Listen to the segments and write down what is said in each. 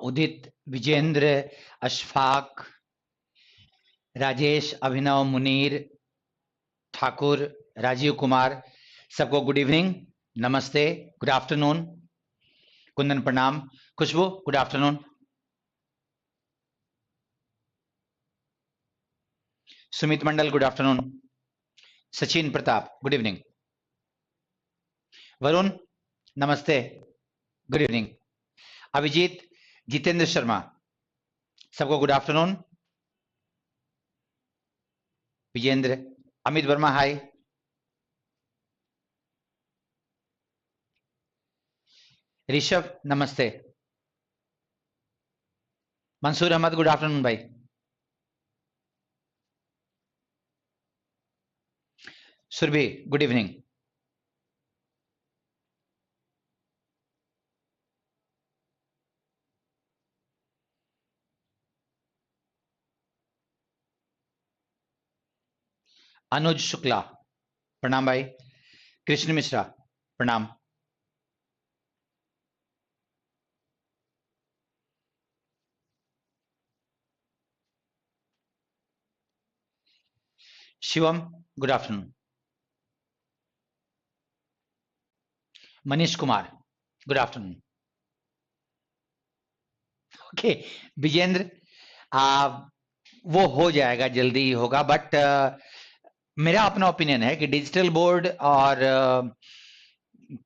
उदित, विजेंद्र, अशफाक, राजेश, अभिनव, मुनीर, ठाकुर, राजीव कुमार, सबको good evening, नमस्ते, good afternoon. Kundan प्रणाम, Khushboo good afternoon, Sumit Mandal good afternoon, Sachin Pratap good evening, Varun नमस्ते, गुड इवनिंग, अभिजीत, जितेंद्र शर्मा, सबको good afternoon, Vijendra, Amit Verma hi, Rishabh नमस्ते, मंसूर अहमद गुड आफ्टरनून भाई, सुरभि गुड इवनिंग, अनुज शुक्ला प्रणाम भाई, कृष्ण मिश्रा प्रणाम, Shivam good afternoon, Manish Kumar good afternoon, okay Vijendra, वो हो जाएगा, जल्दी ही होगा, बट मेरा अपना ओपिनियन है कि डिजिटल बोर्ड और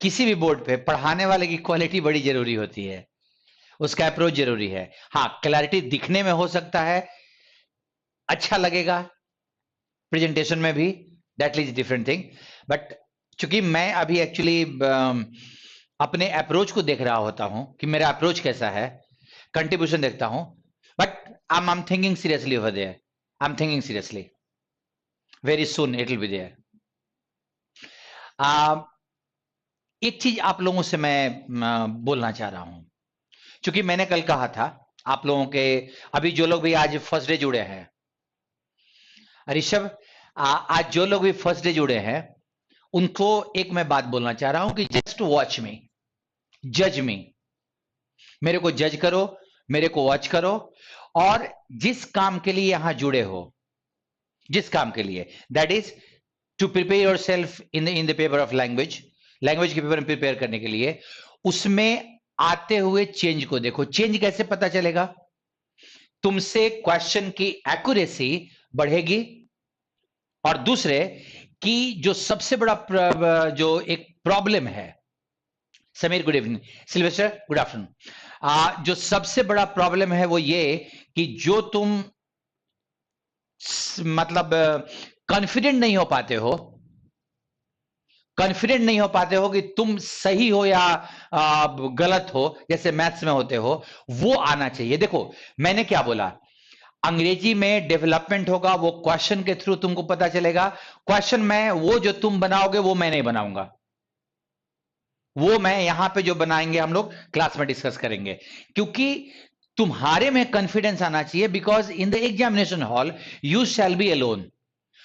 किसी भी बोर्ड पे पढ़ाने वाले की क्वालिटी बड़ी जरूरी होती है, उसका अप्रोच जरूरी है। हाँ, क्लैरिटी दिखने में हो सकता है, अच्छा लगेगा प्रेजेंटेशन में भी, that is different thing, but चूंकि मैं अभी एक्चुअली अपने अप्रोच को देख रहा होता हूं कि मेरा अप्रोच कैसा है, कंट्रीब्यूशन देखता हूं, but I am thinking seriously over there, I am thinking seriously, very soon it will be there. एक चीज आप लोगों से मैं बोलना चाह रहा हूं, क्योंकि मैंने कल कहा था आप लोगों के, अभी जो लोग भी आज फर्स्ट डे जुड़े हैं, ऋषभ, आज जो लोग भी फर्स्ट डे जुड़े हैं उनको एक मैं बात बोलना चाह रहा हूं कि जस्ट वॉच मी, जज मी, मेरे को जज करो, मेरे को वॉच करो, और जिस काम के लिए यहां जुड़े हो, जिस काम के लिए, that is to prepare yourself in the paper of language, language के पेपर में प्रिपेयर करने के लिए, उसमें आते हुए चेंज को देखो। चेंज कैसे पता चलेगा? तुमसे क्वेश्चन की एक्यूरेसी बढ़ेगी, और दूसरे कि जो सबसे बड़ा जो एक प्रॉब्लम है, Sameer good evening, Sylvester good afternoon, जो सबसे बड़ा प्रॉब्लम है वो ये कि जो तुम मतलब कॉन्फिडेंट नहीं हो पाते हो, कॉन्फिडेंट नहीं हो पाते हो कि तुम सही हो या गलत हो, जैसे मैथ्स में होते हो, वो आना चाहिए। देखो मैंने क्या बोला, अंग्रेजी में डेवलपमेंट होगा, वो क्वेश्चन के थ्रू तुमको पता चलेगा। क्वेश्चन में वो जो तुम बनाओगे वो मैं नहीं बनाऊंगा, वो मैं यहां पे जो बनाएंगे हम लोग क्लास में डिस्कस करेंगे, क्योंकि तुम्हारे में कॉन्फिडेंस आना चाहिए, because in the examination hall you shall be alone,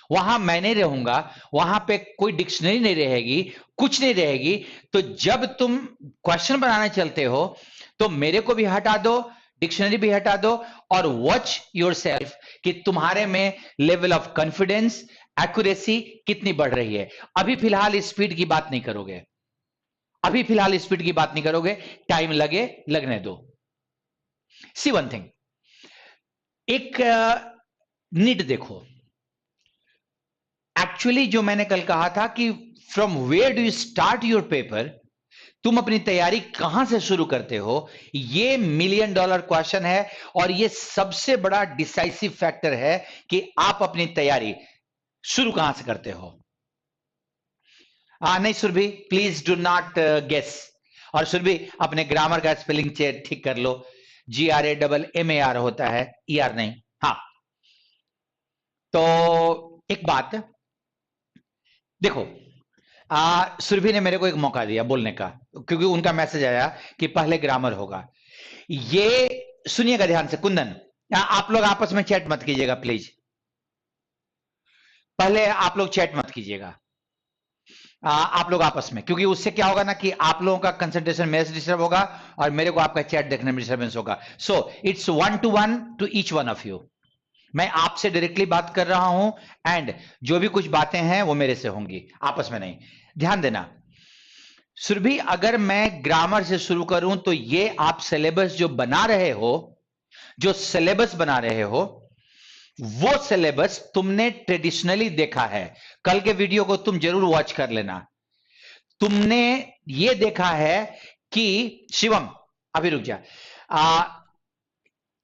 वहां मैं नहीं रहूंगा, वहां पे कोई डिक्शनरी नहीं रहेगी, कुछ नहीं रहेगी। तो जब तुम क्वेश्चन बनाने चलते हो तो मेरे को भी हटा दो, डिक्शनरी भी हटा दो, और वॉच योरसेल्फ कि तुम्हारे में लेवल ऑफ कॉन्फिडेंस, एक्यूरेसी कितनी बढ़ रही है। अभी फिलहाल स्पीड की बात नहीं करोगे, अभी फिलहाल स्पीड की बात नहीं करोगे, टाइम लगे लगने दो। सी वन थिंग, एक नीड देखो, एक्चुअली जो मैंने कल कहा था कि from where do you start your paper, तुम अपनी तैयारी कहां से शुरू करते हो, ये $1,000,000 क्वेश्चन है, और ये सबसे बड़ा डिसाइसिव फैक्टर है कि आप अपनी तैयारी शुरू कहां से करते हो। नहीं Surabhi, please do not guess, और सुरभि अपने ग्रामर का स्पेलिंग ठीक कर लो, GRAMMAR होता है, ER नहीं। हाँ, तो एक बात देखो, सुरभि ने मेरे को एक मौका दिया बोलने का, क्योंकि उनका मैसेज आया कि पहले ग्रामर होगा। ये सुनिएगा ध्यान से, कुंदन आप लोग आपस में चैट मत कीजिएगा प्लीज, पहले आप लोग चैट मत कीजिएगा। आप लोग आपस में, क्योंकि उससे क्या होगा ना कि आप लोगों का कंसंट्रेशन मेरे से डिस्टर्ब होगा और मेरे को आपका चैट देखने में डिस्टर्बेंस होगा। So it's 1-to-1 to each one of you. मैं आपसे डायरेक्टली बात कर रहा हूं एंड जो भी कुछ बातें हैं वो मेरे से होंगी, आपस में नहीं। ध्यान देना सुरभि, अगर मैं ग्रामर से शुरू करूं तो ये आप सिलेबस जो बना रहे हो, जो सिलेबस बना रहे हो, वो सिलेबस तुमने ट्रेडिशनली देखा है। कल के वीडियो को तुम जरूर वॉच कर लेना। तुमने ये देखा है कि शिवम, अभी रुक जा।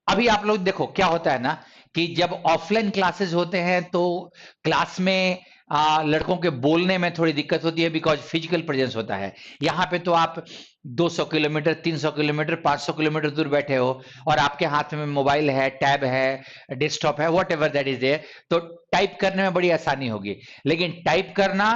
अभी आप लोग देखो क्या होता है ना कि जब ऑफलाइन क्लासेस होते हैं तो क्लास में लड़कों के बोलने में थोड़ी दिक्कत होती है, बिकॉज फिजिकल प्रेजेंस होता है। यहां पे तो आप 200 किलोमीटर, 300 किलोमीटर, 500 किलोमीटर दूर बैठे हो और आपके हाथ में मोबाइल है, टैब है, डेस्कटॉप है, whatever that is there, तो टाइप करने में बड़ी आसानी होगी। लेकिन टाइप करना,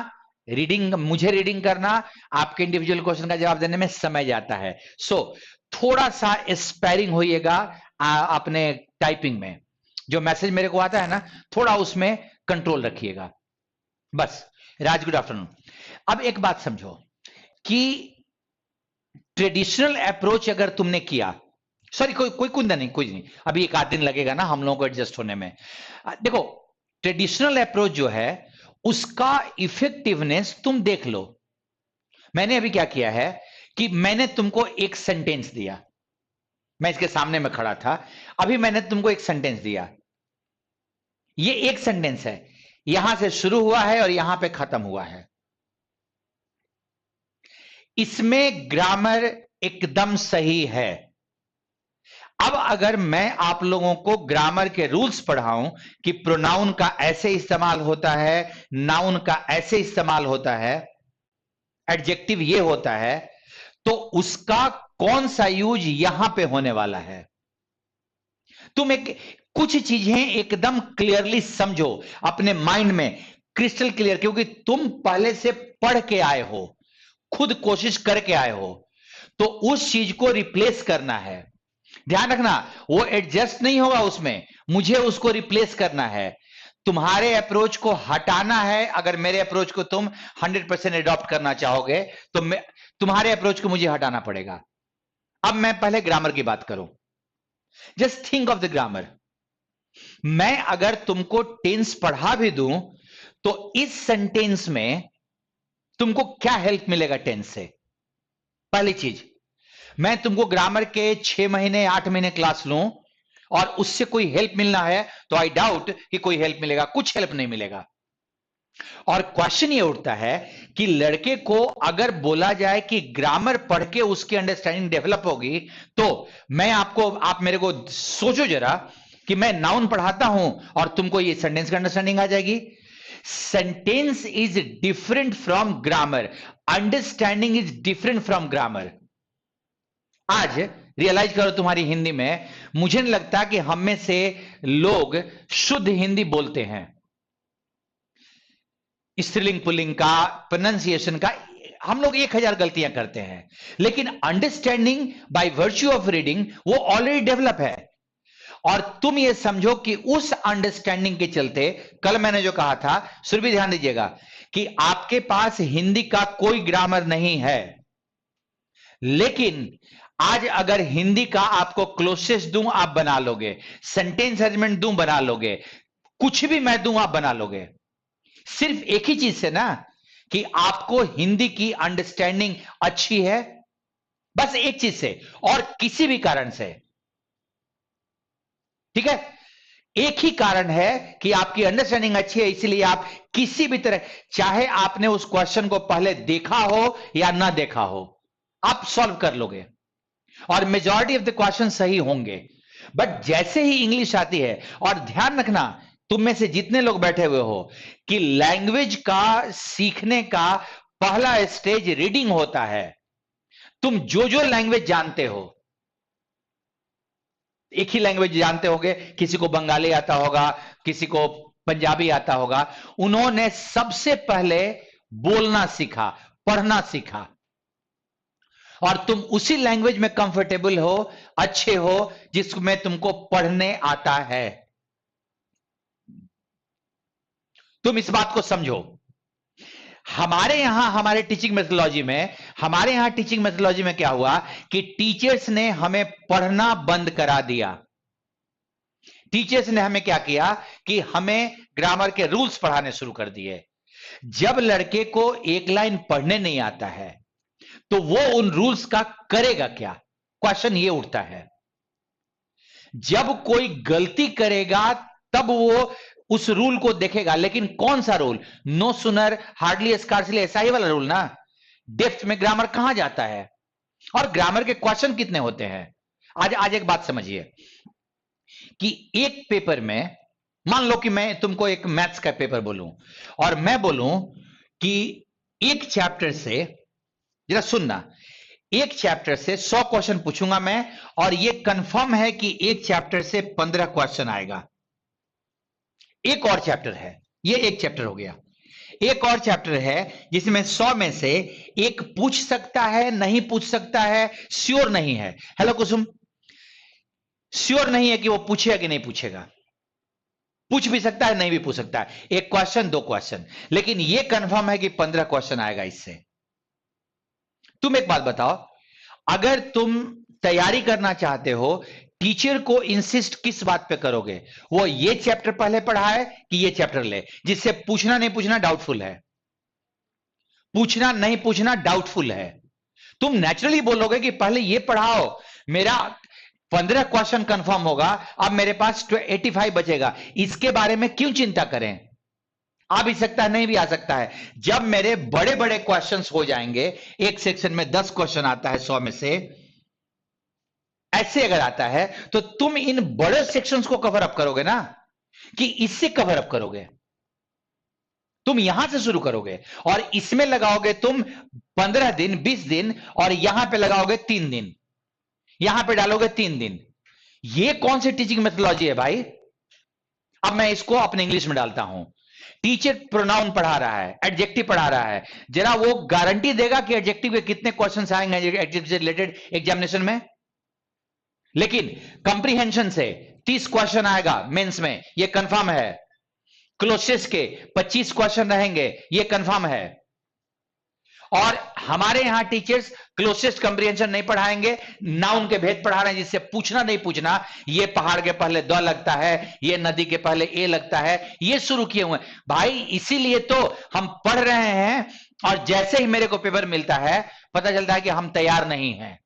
रीडिंग, मुझे रीडिंग करना, आपके इंडिविजुअल क्वेश्चन का जवाब देने में समय जाता है। सो थोड़ा सा स्पेयरिंग होइएगा अपने टाइपिंग में। जो मैसेज मेरे को आता है ना, थोड़ा उसमें कंट्रोल रखिएगा बस। राज, गुड आफ्टरनून। अब एक बात समझो कि ट्रेडिशनल अप्रोच अगर तुमने किया, सॉरी कोई कोई कुंदा नहीं, कुछ नहीं, अभी एक आध दिन लगेगा ना हम लोगों को एडजस्ट होने में। देखो ट्रेडिशनल अप्रोच जो है उसका इफेक्टिवनेस तुम देख लो। मैंने अभी क्या किया है कि मैंने तुमको एक सेंटेंस दिया, मैं इसके सामने में खड़ा था, अभी मैंने तुमको एक सेंटेंस दिया। ये एक सेंटेंस है, यहां से शुरू हुआ है और यहां पे खत्म हुआ है। इसमें ग्रामर एकदम सही है। अब अगर मैं आप लोगों को ग्रामर के रूल्स पढ़ाऊं कि प्रोनाउन का ऐसे इस्तेमाल होता है, नाउन का ऐसे इस्तेमाल होता है, एडजेक्टिव ये होता है, तो उसका कौन सा यूज यहां पे होने वाला है। तुम एक कुछ चीजें एकदम क्लियरली समझो अपने माइंड में, क्रिस्टल क्लियर, क्योंकि तुम पहले से पढ़ के आए हो, खुद कोशिश करके आए हो, तो उस चीज को रिप्लेस करना है। ध्यान रखना, वो एडजस्ट नहीं होगा उसमें, मुझे उसको रिप्लेस करना है। तुम्हारे अप्रोच को हटाना है। अगर मेरे अप्रोच को तुम 100% अडॉप्ट करना चाहोगे तो तुम्हारे अप्रोच को मुझे हटाना पड़ेगा। अब मैं पहले ग्रामर की बात करूं, just think of the grammar. मैं अगर तुमको टेंस पढ़ा भी दूं तो इस सेंटेंस में तुमको क्या हेल्प मिलेगा टेंस से। पहली चीज, मैं तुमको ग्रामर के 6 महीने 8 महीने क्लास लूं और उससे कोई हेल्प मिलना है तो आई डाउट कि कोई हेल्प मिलेगा, कुछ हेल्प नहीं मिलेगा। और क्वेश्चन ये उठता है कि लड़के को अगर बोला जाए कि ग्रामर पढ़ के उसकी अंडरस्टैंडिंग डेवलप होगी, तो मैं आपको, आप मेरे को सोचो जरा कि मैं नाउन पढ़ाता हूं और तुमको ये सेंटेंस का अंडरस्टैंडिंग आ जाएगी। Sentence is different from grammar, understanding is different from grammar. आज रियलाइज करो तुम्हारी हिंदी में, मुझे नहीं लगता कि हम में से लोग शुद्ध हिंदी बोलते हैं। स्त्रीलिंग पुल्लिंग का, प्रोनाउंसिएशन का हम लोग 1000 गलतियां करते हैं, लेकिन understanding by virtue of reading वो ऑलरेडी डेवलप है। और तुम ये समझो कि उस अंडरस्टैंडिंग के चलते, कल मैंने जो कहा था, सुर भी ध्यान दीजिएगा, कि आपके पास हिंदी का कोई ग्रामर नहीं है, लेकिन आज अगर हिंदी का आपको क्लोजेस्ट दूं आप बना लोगे, सेंटेंस अरेंजमेंट दूं बना लोगे, कुछ भी मैं दूं आप बना लोगे। सिर्फ एक ही चीज से ना, कि आपको हिंदी की अंडरस्टैंडिंग अच्छी है, बस एक चीज से, और किसी भी कारण से। ठीक है, एक ही कारण है कि आपकी अंडरस्टैंडिंग अच्छी है, इसलिए आप किसी भी तरह, चाहे आपने उस क्वेश्चन को पहले देखा हो या ना देखा हो, आप सॉल्व कर लोगे और मेजॉरिटी ऑफ द क्वेश्चन सही होंगे। बट जैसे ही इंग्लिश आती है, और ध्यान रखना तुम में से जितने लोग बैठे हुए हो कि लैंग्वेज का सीखने का पहला स्टेज रीडिंग होता है। तुम जो जो लैंग्वेज जानते हो, एक ही लैंग्वेज जानते होगे, किसी को बंगाली आता होगा, किसी को पंजाबी आता होगा, उन्होंने सबसे पहले बोलना सीखा, पढ़ना सीखा, और तुम उसी लैंग्वेज में कंफर्टेबल हो, अच्छे हो, जिसमें तुमको पढ़ने आता है। तुम इस बात को समझो। हमारे यहां हमारे टीचिंग मेथोडोलॉजी में हमारे यहां टीचिंग मेथोडोलॉजी में क्या हुआ कि टीचर्स ने हमें पढ़ना बंद करा दिया। टीचर्स ने हमें क्या किया कि हमें ग्रामर के रूल्स पढ़ाने शुरू कर दिए। जब लड़के को एक लाइन पढ़ने नहीं आता है तो वो उन रूल्स का करेगा क्या? क्वेश्चन ये उठता है। जब कोई गलती करेगा तब वो उस रूल को देखेगा, लेकिन कौन सा rule? No sooner hardly scarcely, ऐसा ही वाला रूल ना। डेप्थ में ग्रामर कहां जाता है? और ग्रामर के क्वेश्चन कितने होते हैं? आज एक बात समझिए कि एक पेपर में, मान लो कि मैं तुमको एक मैथ्स का पेपर बोलूं और मैं बोलूं कि एक चैप्टर से, जरा सुनना, एक चैप्टर से 100 क्वेश्चन पूछूंगा मैं और यह कंफर्म है कि एक चैप्टर से 15 क्वेश्चन आएगा। एक और चैप्टर है, यह एक चैप्टर हो गया। एक और चैप्टर है जिसमें 100 में से एक पूछ सकता है, नहीं पूछ सकता है, श्योर नहीं है। हेलो कुसुम, श्योर नहीं है कि वो पूछेगा कि नहीं पूछेगा। पूछ भी सकता है, नहीं भी पूछ सकता है। एक क्वेश्चन, दो क्वेश्चन, लेकिन यह कंफर्म है कि 15 क्वेश्चन आएगा इससे। तुम एक बात बताओ, अगर तुम तैयारी करना चाहते हो, टीचर को इंसिस्ट किस बात पे करोगे? वो ये चैप्टर पहले पढ़ाए कि ये चैप्टर ले, जिससे पूछना नहीं पूछना डाउटफुल है। पूछना नहीं पूछना डाउटफुल है। तुम नेचुरली बोलोगे कि पहले ये पढ़ाओ, मेरा 15 क्वेश्चन कंफर्म होगा, अब मेरे पास 85 बचेगा, इसके बारे में क्यों चिंता करें? आ भी सकता है, नहीं भी आ सकता है। जब मेरे बड़े बड़े क्वेश्चंस हो जाएंगे, एक सेक्शन में 10 क्वेश्चन आता है 100 में से, ऐसे अगर आता है तो तुम इन बड़े सेक्शंस को कवर अप करोगे ना, कि इससे कवर अप करोगे। तुम यहां से शुरू करोगे और इसमें लगाओगे तुम 15 दिन, 20 दिन, और यहां पे लगाओगे 3 दिन, यहां पे डालोगे 3 दिन। ये कौन सी टीचिंग मेथोडोलॉजी है भाई? अब मैं इसको अपने इंग्लिश में डालता हूं। टीचर प्रोनाउन पढ़ा रहा है, एडजेक्टिव पढ़ा रहा है, जरा वो गारंटी देगा कि एडजेक्टिव के कितने क्वेश्चंस आएंगे एडजेक्टिव से रिलेटेड एग्जामिनेशन में? लेकिन कंप्रीहेंशन से 30 क्वेश्चन आएगा मेंस में, ये कंफर्म है। क्लोजेस्ट के 25 क्वेश्चन रहेंगे, ये कंफर्म है। और हमारे यहां टीचर्स क्लोजेस्ट कंप्रीहेंशन नहीं पढ़ाएंगे, नाउन के भेद पढ़ा रहे हैं, जिससे पूछना नहीं पूछना, ये पहाड़ के पहले द लगता है, ये नदी के पहले ए लगता है, ये शुरू किए हुए भाई। इसीलिए तो हम पढ़ रहे हैं और जैसे ही मेरे को पेपर मिलता है पता चलता है कि हम तैयार नहीं हैं,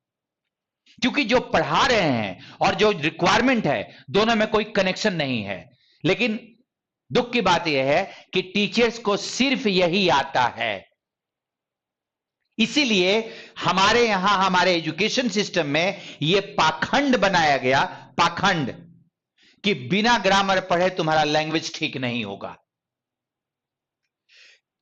क्योंकि जो पढ़ा रहे हैं और जो रिक्वायरमेंट है दोनों में कोई कनेक्शन नहीं है। लेकिन दुख की बात यह है कि टीचर्स को सिर्फ यही आता है। इसीलिए हमारे यहां हमारे एजुकेशन सिस्टम में यह पाखंड बनाया गया, पाखंड, कि बिना ग्रामर पढ़े तुम्हारा लैंग्वेज ठीक नहीं होगा।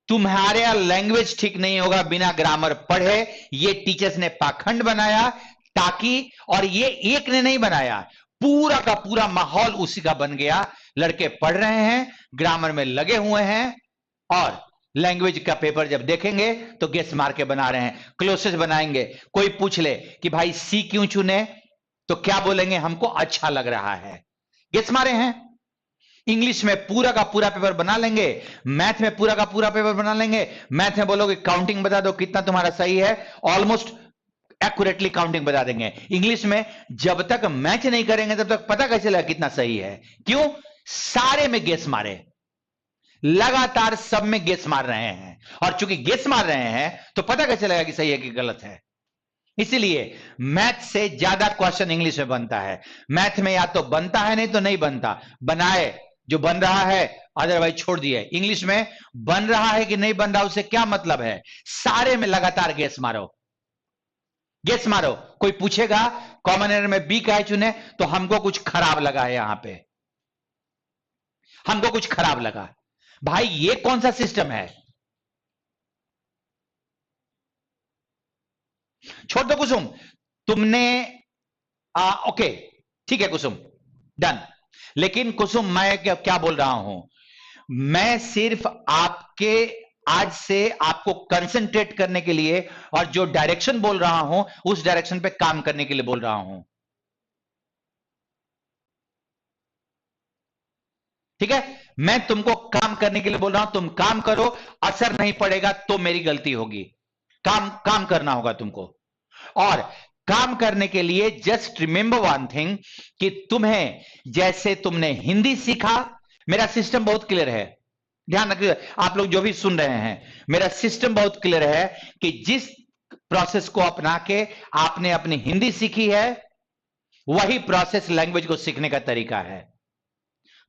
तुम्हारा लैंग्वेज ठीक नहीं होगा बिना ग्रामर पढ़े। यह टीचर्स ने पाखंड बनाया ताकि, और ये एक ने नहीं बनाया, पूरा का पूरा माहौल उसी का बन गया। लड़के पढ़ रहे हैं, ग्रामर में लगे हुए हैं, और लैंग्वेज का पेपर जब देखेंगे तो गेस मार के बना रहे हैं, क्लोसेस बनाएंगे। कोई पूछ ले कि भाई सी क्यों चुने, तो क्या बोलेंगे? हमको अच्छा लग रहा है, गेस मारे हैं। इंग्लिश में पूरा का पूरा पेपर बना लेंगे, मैथ में पूरा का पूरा पेपर बना लेंगे। मैथ में बोलोगे काउंटिंग बता दो कितना तुम्हारा सही है, ऑलमोस्ट एक्यूरेटली काउंटिंग बता देंगे। इंग्लिश में जब तक मैच नहीं करेंगे तब तक पता कैसे लगा कितना सही है? क्यों? सारे में गेस मारे, लगातार सब में गेस मार रहे हैं, और चूंकि गेस मार रहे हैं तो पता कैसे लगा कि सही है कि गलत है? इसलिए मैथ से ज्यादा क्वेश्चन इंग्लिश में बनता है। मैथ में या तो बनता है, नहीं तो नहीं बनता। बनाए जो बन रहा है, अदरवाइज छोड़ दिए। इंग्लिश में बन रहा है कि नहीं बन रहा, उससे क्या मतलब है? सारे में लगातार गेस मारो, गेस मारो। कोई पूछेगा कॉमन एरर में बी का चुने, तो हमको कुछ खराब लगा है, यहां पे हमको कुछ खराब लगा। भाई ये कौन सा सिस्टम है? छोड़ दो कुसुम, तुमने ओके ठीक है कुसुम, डन। लेकिन कुसुम मैं क्या बोल रहा हूं, मैं सिर्फ आपके आज से आपको कंसंट्रेट करने के लिए और जो डायरेक्शन बोल रहा हूं उस डायरेक्शन पे काम करने के लिए बोल रहा हूं, ठीक है? मैं तुमको काम करने के लिए बोल रहा हूं, तुम काम करो, असर नहीं पड़ेगा तो मेरी गलती होगी। काम काम करना होगा तुमको। और काम करने के लिए जस्ट रिमेंबर वन थिंग कि तुम्हें, जैसे तुमने हिंदी सीखा, मेरा सिस्टम बहुत क्लियर है, ध्यान रखिए आप लोग जो भी सुन रहे हैं, मेरा सिस्टम बहुत क्लियर है कि जिस प्रोसेस को अपना के आपने अपनी हिंदी सीखी है, वही प्रोसेस लैंग्वेज को सीखने का तरीका है।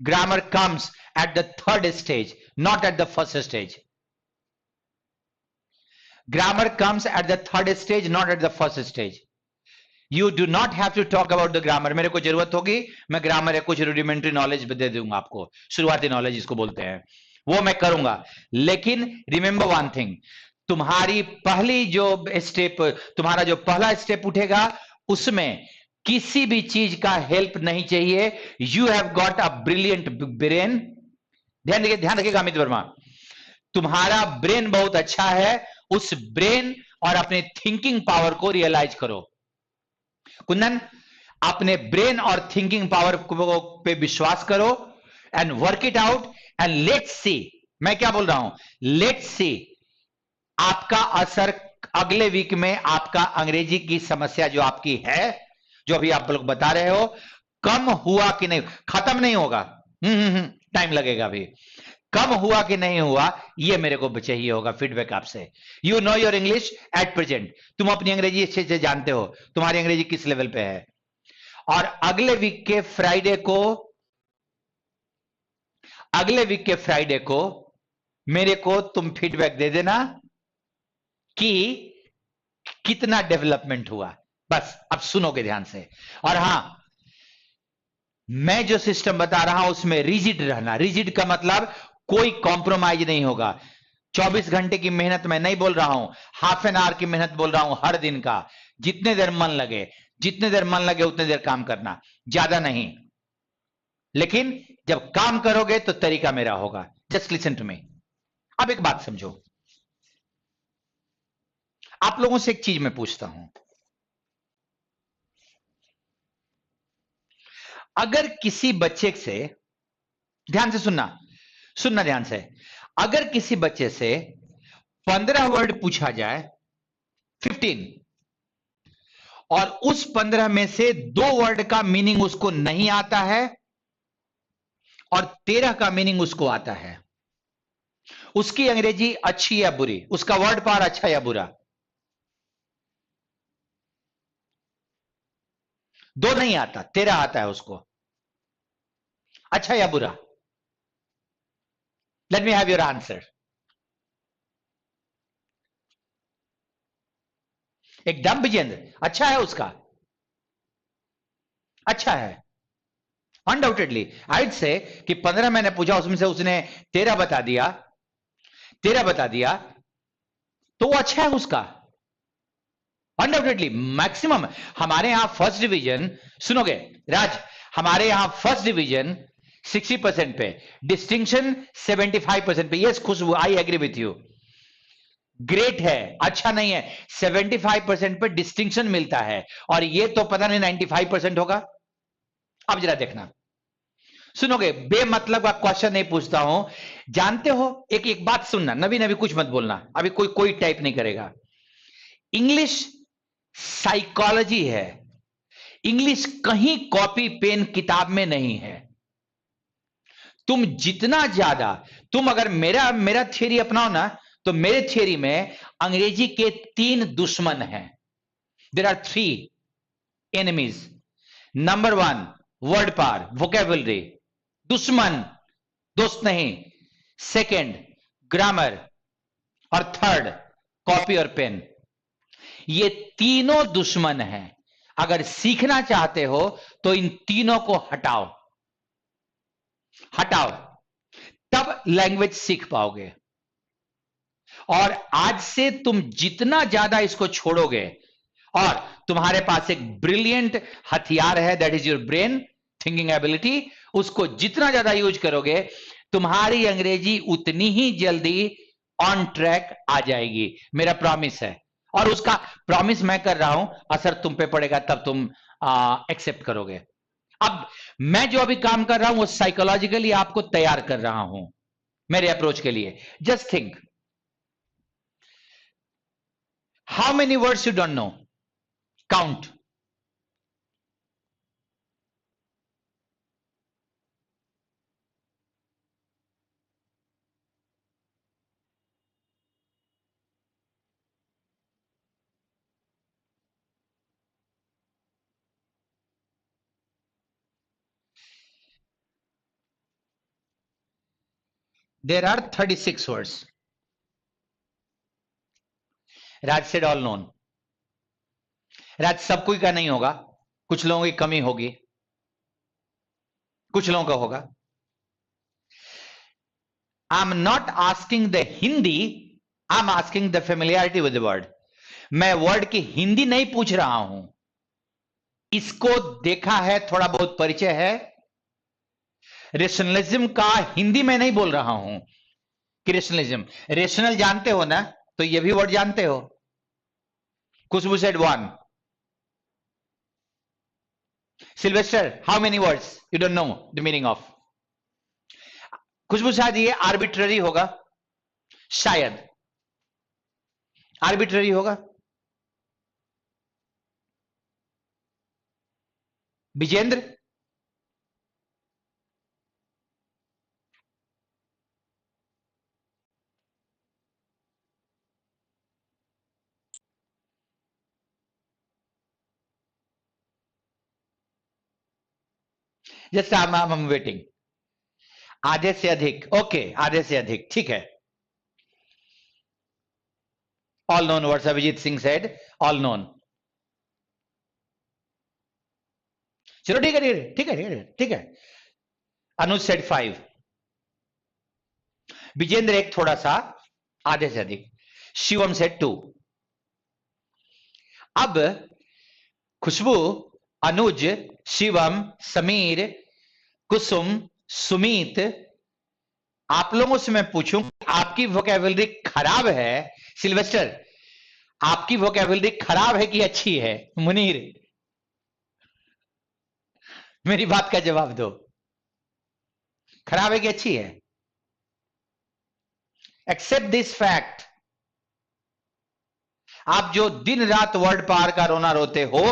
Grammar comes at the third stage, not at the first stage. Grammar comes at the third stage, not at the first stage. You do not have to talk about the grammar. मेरे को जरूरत होगी, मैं grammar है कुछ rudimentary knowledge दे दूंगा आपको, शुरुआती नॉलेज इसको बोलते हैं, वो मैं करूंगा। लेकिन रिमेंबर वन थिंग, तुम्हारी पहली जो स्टेप, तुम्हारा जो पहला स्टेप उठेगा, उसमें किसी भी चीज का हेल्प नहीं चाहिए। You have got a brilliant brain. ध्यान रखिएगा अमित वर्मा, तुम्हारा ब्रेन बहुत अच्छा है, उस ब्रेन और अपने थिंकिंग पावर को रियलाइज करो। कुंदन, अपने ब्रेन और थिंकिंग पावर पे विश्वास करो and work it out and let's see. मैं क्या बोल रहा हूं, लेट्स सी आपका असर अगले वीक में, आपका अंग्रेजी की समस्या जो आपकी है, जो अभी आप लोग बता रहे हो, कम हुआ कि नहीं, खत्म नहीं होगा, टाइम लगेगा अभी, कम हुआ कि नहीं हुआ, ये मेरे को चाहिए होगा फीडबैक आपसे। You know your English at present, तुम अपनी अंग्रेजी अच्छे से जानते हो, तुम्हारी अंग्रेजी किस लेवल पे है। और अगले वीक के फ्राइडे को मेरे को तुम फीडबैक दे देना कि कितना डेवलपमेंट हुआ। बस अब सुनोगे ध्यान से। और हां, मैं जो सिस्टम बता रहा हूं उसमें रिजिड रहना। रिजिड का मतलब कोई कॉम्प्रोमाइज नहीं होगा। 24 घंटे की मेहनत मैं नहीं बोल रहा हूं, हाफ एन आवर की मेहनत बोल रहा हूं, हर दिन का, जितने देर मन लगे, उतने देर काम करना, ज्यादा नहीं। लेकिन जब काम करोगे तो तरीका मेरा होगा। Just listen to me. अब एक बात समझो, आप लोगों से एक चीज मैं पूछता हूं, अगर किसी बच्चे से, ध्यान से सुनना ध्यान से, अगर किसी बच्चे से 15 वर्ड पूछा जाए, 15, और उस 15 में से 2 वर्ड का मीनिंग उसको नहीं आता है और 13 का मीनिंग उसको आता है, उसकी अंग्रेजी अच्छी या बुरी, उसका वर्ड पावर अच्छा या बुरा? 2 नहीं आता, 13 आता है उसको, अच्छा या बुरा? Let me have your answer. एकदम विजेंद्र, अच्छा है उसका, अच्छा है अनडाउटेडली। आइड से कि 15 मैंने पूछा, उसमें से उसने 13 बता दिया, तो वो अच्छा है उसका, अनडाउटेडली। मैक्सिमम हमारे यहां फर्स्ट डिवीजन, सुनोगे राज, हमारे यहां फर्स्ट डिवीजन 60% पे, डिस्टिंक्शन 75% पे। Yes Khushboo, I agree with you, great है, अच्छा नहीं है, 75% पे डिस्टिंक्शन मिलता है, और ये तो पता नहीं 95% होगा। अब जरा देखना, सुनोगे, बेमतलब का क्वेश्चन नहीं पूछता हूं, जानते हो। एक बात सुनना, नबी कुछ मत बोलना, अभी कोई टाइप नहीं करेगा। इंग्लिश साइकोलॉजी है, इंग्लिश कहीं कॉपी पेन किताब में नहीं है। तुम जितना ज्यादा, तुम अगर मेरा थियरी अपनाओ ना, तो मेरे थियरी में अंग्रेजी के 3 दुश्मन हैं। There are 3 enemies. Number 1 word power, vocabulary, दुश्मन, दोस्त नहीं। सेकंड ग्रामर, और थर्ड कॉपी और पेन। ये तीनों दुश्मन हैं। अगर सीखना चाहते हो तो इन तीनों को हटाओ, तब लैंग्वेज सीख पाओगे। और आज से तुम जितना ज्यादा इसको छोड़ोगे, और तुम्हारे पास एक ब्रिलियंट हथियार है, that is your brain, thinking ability, उसको जितना ज्यादा यूज करोगे, तुम्हारी अंग्रेजी उतनी ही जल्दी ऑन ट्रैक आ जाएगी। मेरा प्रॉमिस है, और उसका प्रॉमिस मैं कर रहा हूं, असर तुम पे पड़ेगा तब तुम एक्सेप्ट करोगे। अब मैं जो अभी काम कर रहा हूं वो साइकोलॉजिकली आपको तैयार कर रहा हूं मेरे अप्रोच के लिए. Just think, how many words you don't no? Count. There are 36 words. Raj said all known. राज सब कोई का नहीं होगा, कुछ लोगों की कमी होगी, कुछ लोगों का होगा. I am not asking the Hindi, I am asking the familiarity with the word. मैं वर्ड की हिंदी नहीं पूछ रहा हूं, इसको देखा है, थोड़ा बहुत परिचय है. रेशनलिज्म का हिंदी में नहीं बोल रहा हूं कि रेशनलिज्म, रेशनल जानते हो ना, तो ये भी वर्ड जानते हो. Khushboo said one. Sylvester, how many words you don't know the meaning of? Khushboo शायद ये आर्बिट्ररी होगा, शायद आर्बिट्ररी होगा. Vijendra, just I am waiting. आधे से अधिक, ओके, आधे से अधिक, ठीक है. All known words, Abhijeet Singh said all known. चलो ठीक है, ठीक है, ठीक है, ठीक है. अनुज सेड 5. विजेंद्र एक थोड़ा सा, आधे से अधिक. शिवम सेड 2. अब खुशबू, अनुज, शिवम, समीर, कुसुम, सुमीत, आप लोगों से मैं पूछूं, आपकी वोकैबुलरी खराब है? सिल्वेस्टर, आपकी वोकैबुलरी खराब है कि अच्छी है? मुनीर, मेरी बात का जवाब दो, खराब है कि अच्छी है? Accept this fact. आप जो दिन रात वर्ड पार का रोना रोते हो,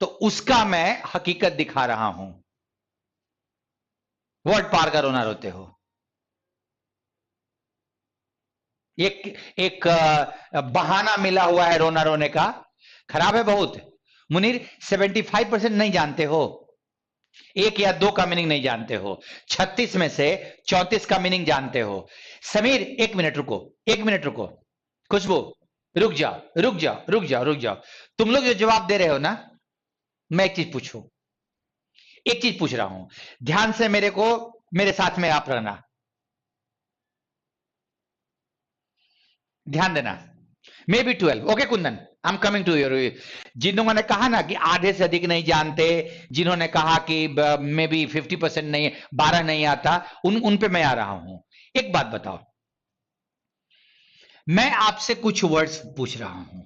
तो उसका मैं हकीकत दिखा रहा हूं. वर्ड पार का रोना रोते हो. एक एक बहाना मिला हुआ है रोना रोने का, खराब है बहुत. मुनीर, 75% नहीं जानते हो, एक या दो का मीनिंग नहीं जानते हो. 36 में से 34 का मीनिंग जानते हो. समीर, एक मिनट रुको, एक मिनट रुको. खुशबू, रुक जाओ, रुक जाओ, रुक जाओ, रुक जाओ. तुम लोग जो जवाब दे रहे हो ना, मैं एक चीज पूछूं, एक चीज पूछ रहा हूं, ध्यान से मेरे को, मेरे साथ में आप रहना, ध्यान देना. May be 12. Okay Kundan, I am coming to your. जिन लोगों ने कहा ना कि आधे से अधिक नहीं जानते, जिन्होंने कहा कि मे बी 50% नहीं, 12 नहीं आता, उन पे मैं आ रहा हूं. एक बात बताओ, मैं आपसे कुछ वर्ड्स पूछ रहा हूं,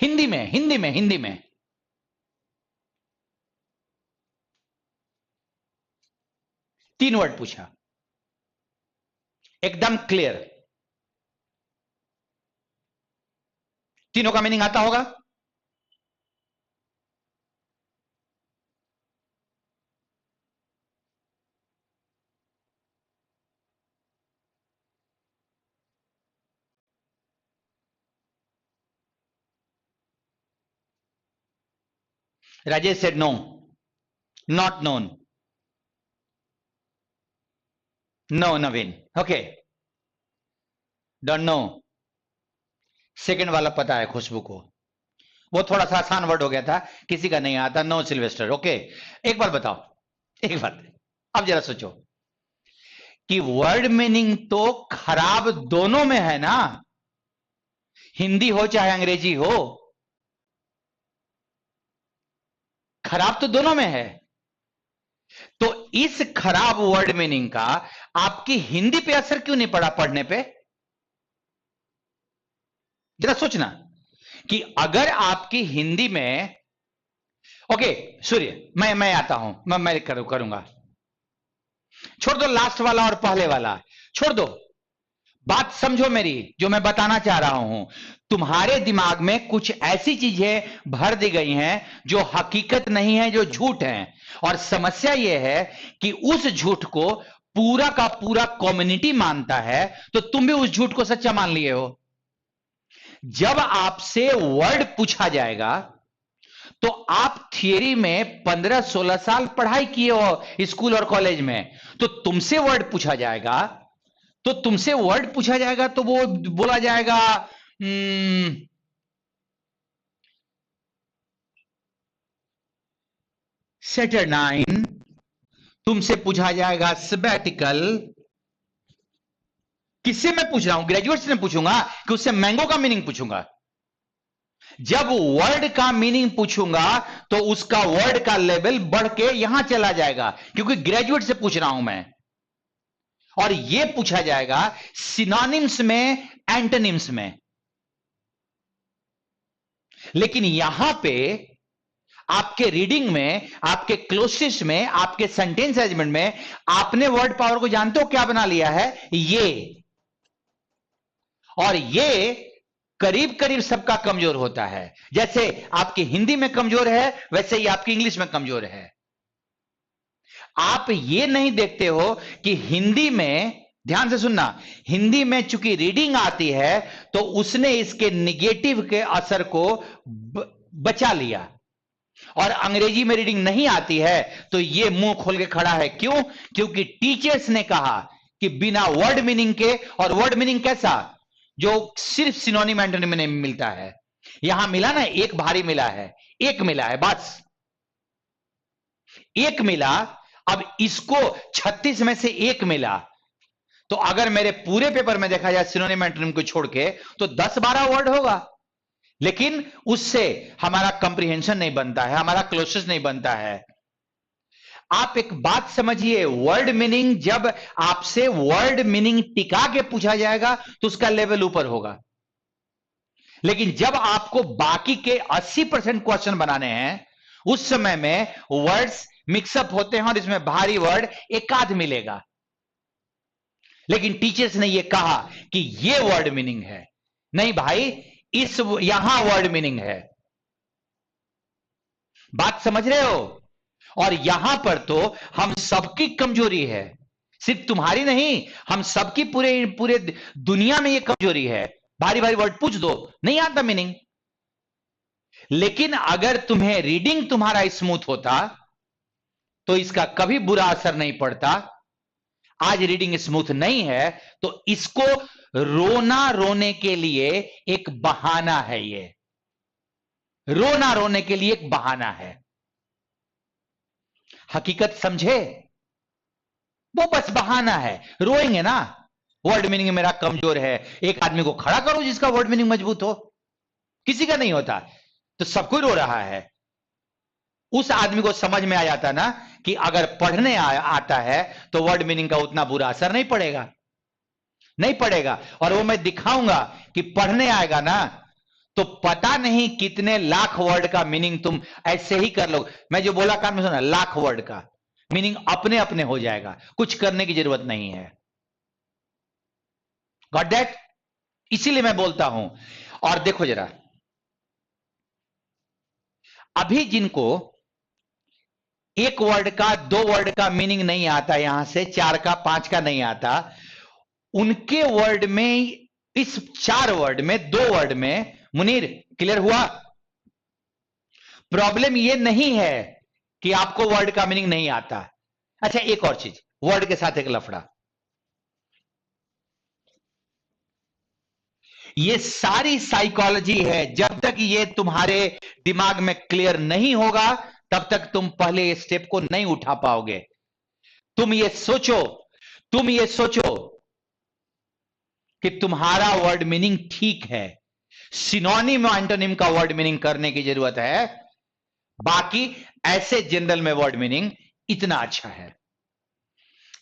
हिंदी में, हिंदी में, हिंदी में. तीन वर्ड पूछा, एकदम क्लियर. तीनों का मीनिंग आता होगा? Rajesh said no, not known. No Naveen, okay, don't know. Second वाला पता है खुशबू को, वो थोड़ा सा आसान वर्ड हो गया था, किसी का नहीं आता. No Sylvester, okay. एक बार बताओ, एक बात, अब जरा सोचो कि वर्ड मीनिंग तो खराब दोनों में है ना, हिंदी हो चाहे अंग्रेजी हो, खराब तो दोनों में है। तो इस खराब वर्ड मीनिंग का आपकी हिंदी पे असर क्यों नहीं पड़ा पढ़ने पे? जरा सोचना कि अगर आपकी हिंदी में, ओके सूर्य, मैं आता हूं, मैं करूंगा, छोड़ दो लास्ट वाला और पहले वाला, छोड़ दो। बात समझो मेरी, जो मैं बताना चाह रहा हूं। तुम्हारे दिमाग में कुछ ऐसी चीजें भर दी गई हैं जो हकीकत नहीं है, जो झूठ है। और समस्या यह है कि उस झूठ को पूरा का पूरा कम्युनिटी मानता है, तो तुम भी उस झूठ को सच्चा मान लिए हो। जब आपसे वर्ड पूछा जाएगा तो आप थियरी में 15-16 साल पढ़ाई किए हो स्कूल और कॉलेज में, तो तुमसे वर्ड पूछा जाएगा, तो वो बोला जाएगा सेटरनाइन, तुमसे पूछा जाएगा सबैटिकल। किससे मैं पूछ रहा हूं? ग्रेजुएट से पूछूंगा कि उससे मैंगो का मीनिंग पूछूंगा? जब वर्ड का मीनिंग पूछूंगा तो उसका वर्ड का लेवल बढ़ के यहां चला जाएगा, क्योंकि ग्रेजुएट से पूछ रहा हूं मैं। और यह पूछा जाएगा सिनोनिम्स में, एंटोनिम्स में। लेकिन यहां पे आपके रीडिंग में, आपके क्लोसिस में, आपके सेंटेंस अरेंजमेंट में आपने वर्ड पावर को जानते हो क्या बना लिया है? ये। और ये करीब करीब सबका कमजोर होता है। जैसे आपकी हिंदी में कमजोर है, वैसे ही आपकी इंग्लिश में कमजोर है। आप ये नहीं देखते हो कि हिंदी में, ध्यान से सुनना, हिंदी में चूंकि रीडिंग आती है तो उसने इसके निगेटिव के असर को बचा लिया, और अंग्रेजी में रीडिंग नहीं आती है तो ये मुंह खोल के खड़ा है। क्यों? क्योंकि टीचर्स ने कहा कि बिना वर्ड मीनिंग के, और वर्ड मीनिंग कैसा, जो सिर्फ सिनोनिम एंटोनिम में मिलता है। यहां मिला ना, एक भारी मिला है, एक मिला है, बस एक मिला। अब इसको 36 में से एक मिला, तो अगर मेरे पूरे पेपर में देखा जाए सिनोनिम एंटोनिम को छोड़ के, तो 10-12 वर्ड होगा। लेकिन उससे हमारा कंप्रीहेंशन नहीं बनता है, हमारा क्लोसेस नहीं बनता है। आप एक बात समझिए, वर्ड मीनिंग, जब आपसे वर्ड मीनिंग टिका के पूछा जाएगा तो उसका लेवल ऊपर होगा। लेकिन जब आपको बाकी के 80% क्वेश्चन बनाने हैं, उस समय में वर्ड्स मिक्सअप होते हैं और इसमें भारी वर्ड एक आध मिलेगा। लेकिन टीचर्स ने यह कहा कि यह वर्ड मीनिंग है। नहीं भाई, इस यहां वर्ड मीनिंग है। बात समझ रहे हो? और यहां पर तो हम सबकी कमजोरी है, सिर्फ तुम्हारी नहीं, हम सबकी, पूरे पूरे दुनिया में यह कमजोरी है। भारी भारी वर्ड पूछ दो, नहीं आता मीनिंग। लेकिन अगर तुम्हें रीडिंग तुम्हारा स्मूथ होता तो इसका कभी बुरा असर नहीं पड़ता। आज रीडिंग स्मूथ नहीं है तो इसको रोना रोने के लिए एक बहाना है। ये रोना रोने के लिए एक बहाना है। हकीकत समझे? वो बस बहाना है। रोएंगे ना, वर्ड मीनिंग मेरा कमजोर है, एक आदमी को खड़ा करो जिसका वर्ड मीनिंग मजबूत हो। किसी का नहीं होता तो सब कोई रो रहा है। उस आदमी को समझ में आ जाता ना कि अगर पढ़ने आता है तो वर्ड मीनिंग का उतना बुरा असर नहीं पड़ेगा, नहीं पड़ेगा। और वो मैं दिखाऊंगा कि पढ़ने आएगा ना तो पता नहीं कितने लाख वर्ड का मीनिंग तुम ऐसे ही कर लो। मैं जो बोला काम में सुना, लाख वर्ड का मीनिंग अपने अपने हो जाएगा, कुछ करने की जरूरत नहीं है। Got that? इसीलिए मैं बोलता हूं। और देखो जरा, अभी जिनको एक वर्ड का, दो वर्ड का मीनिंग नहीं आता, यहां से 4 का 5 का नहीं आता, उनके वर्ड में, इस 4 वर्ड में, 2 वर्ड में, मुनीर क्लियर हुआ? प्रॉब्लम यह नहीं है कि आपको वर्ड का मीनिंग नहीं आता। अच्छा, एक और चीज, वर्ड के साथ एक लफड़ा। ये सारी साइकोलॉजी है। जब तक ये तुम्हारे दिमाग में क्लियर नहीं होगा तब तक तुम पहले स्टेप को नहीं उठा पाओगे। तुम ये सोचो, तुम ये सोचो कि तुम्हारा वर्ड मीनिंग ठीक है, सिनोनिम और एंटोनिम का वर्ड मीनिंग करने की जरूरत है। बाकी ऐसे जनरल में वर्ड मीनिंग इतना अच्छा है।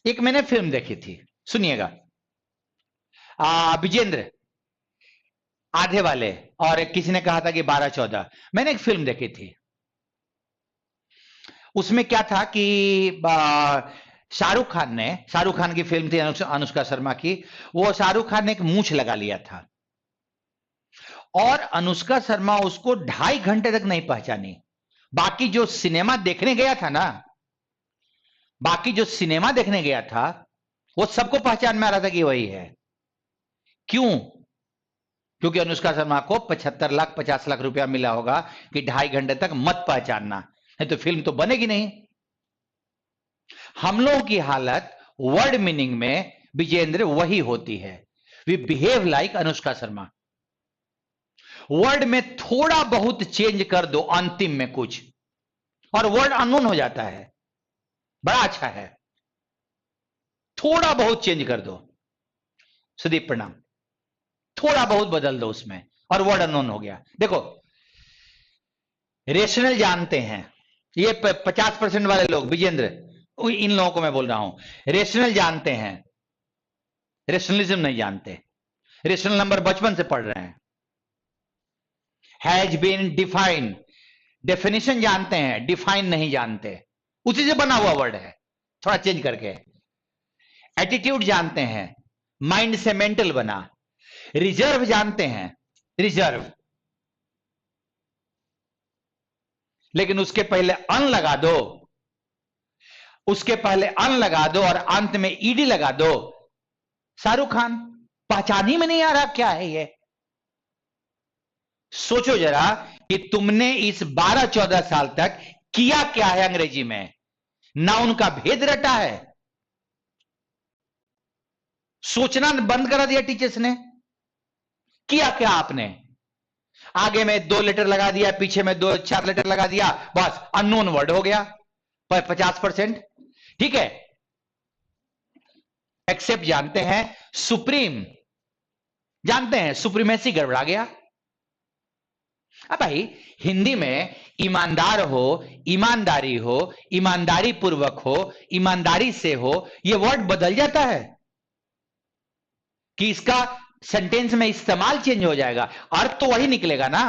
एक मैंने फिल्म देखी थी, सुनिएगा, विजेंद्र, आधे वाले, और किसी ने कहा था कि 12-14। मैंने एक फिल्म देखी थी, उसमें क्या था कि शाहरुख खान की फिल्म थी, अनुष्का शर्मा की। वो शाहरुख खान ने एक मूंछ लगा लिया था और अनुष्का शर्मा उसको 2.5 घंटे तक नहीं पहचानी। बाकी जो सिनेमा देखने गया था वो सबको पहचान में आ रहा था कि वही है। क्यों? क्योंकि अनुष्का शर्मा को 75 लाख 50 लाख रुपया मिला होगा कि 2.5 घंटे तक मत पहचानना, नहीं तो फिल्म तो बनेगी नहीं। हम लोगों की हालत वर्ड मीनिंग में विजेंद्र वही होती है। We behave like Anushka Sharma. Word में थोड़ा बहुत चेंज कर दो अंतिम में कुछ, और वर्ड अननोन हो जाता है। बड़ा अच्छा है, थोड़ा बहुत चेंज कर दो। सुदीप प्रणाम। थोड़ा बहुत बदल दो उसमें और वर्ड अननोन हो गया। देखो, रेशनल जानते हैं ये 50% वाले लोग, विजेंद्र, इन लोगों को मैं बोल रहा हूं। रेशनल जानते हैं, रेशनलिज्म नहीं जानते। रेशनल नंबर बचपन से पढ़ रहे हैं। हैज बीन डिफाइंड, डेफिनेशन जानते हैं, डिफाइन नहीं जानते। उसी से बना हुआ वर्ड है, थोड़ा चेंज करके। एटीट्यूड जानते हैं, माइंड से मेंटल बना। रिजर्व जानते हैं, रिजर्व, लेकिन उसके पहले अन लगा दो, उसके पहले अन लगा दो और अंत में ईडी लगा दो। शाहरुख खान, पहचान ही में नहीं आ रहा क्या है ये। सोचो जरा कि तुमने इस 12-14 साल तक किया क्या है अंग्रेजी में, ना उनका भेद रटा है। सोचना बंद करा दिया टीचर्स ने। किया क्या आपने? आगे में 2 लेटर लगा दिया, पीछे में 2-4 लेटर लगा दिया, बस अननोन वर्ड हो गया 50%। ठीक है। एक्सेप्ट जानते हैं, सुप्रीम जानते हैं, सुप्रीमेसी गड़बड़ा गया। अब भाई हिंदी में ईमानदार हो, ईमानदारी हो, ईमानदारी पूर्वक हो, ईमानदारी से हो, यह वर्ड बदल जाता है कि इसका सेंटेंस में इस्तेमाल चेंज हो जाएगा। अर्थ तो वही निकलेगा ना,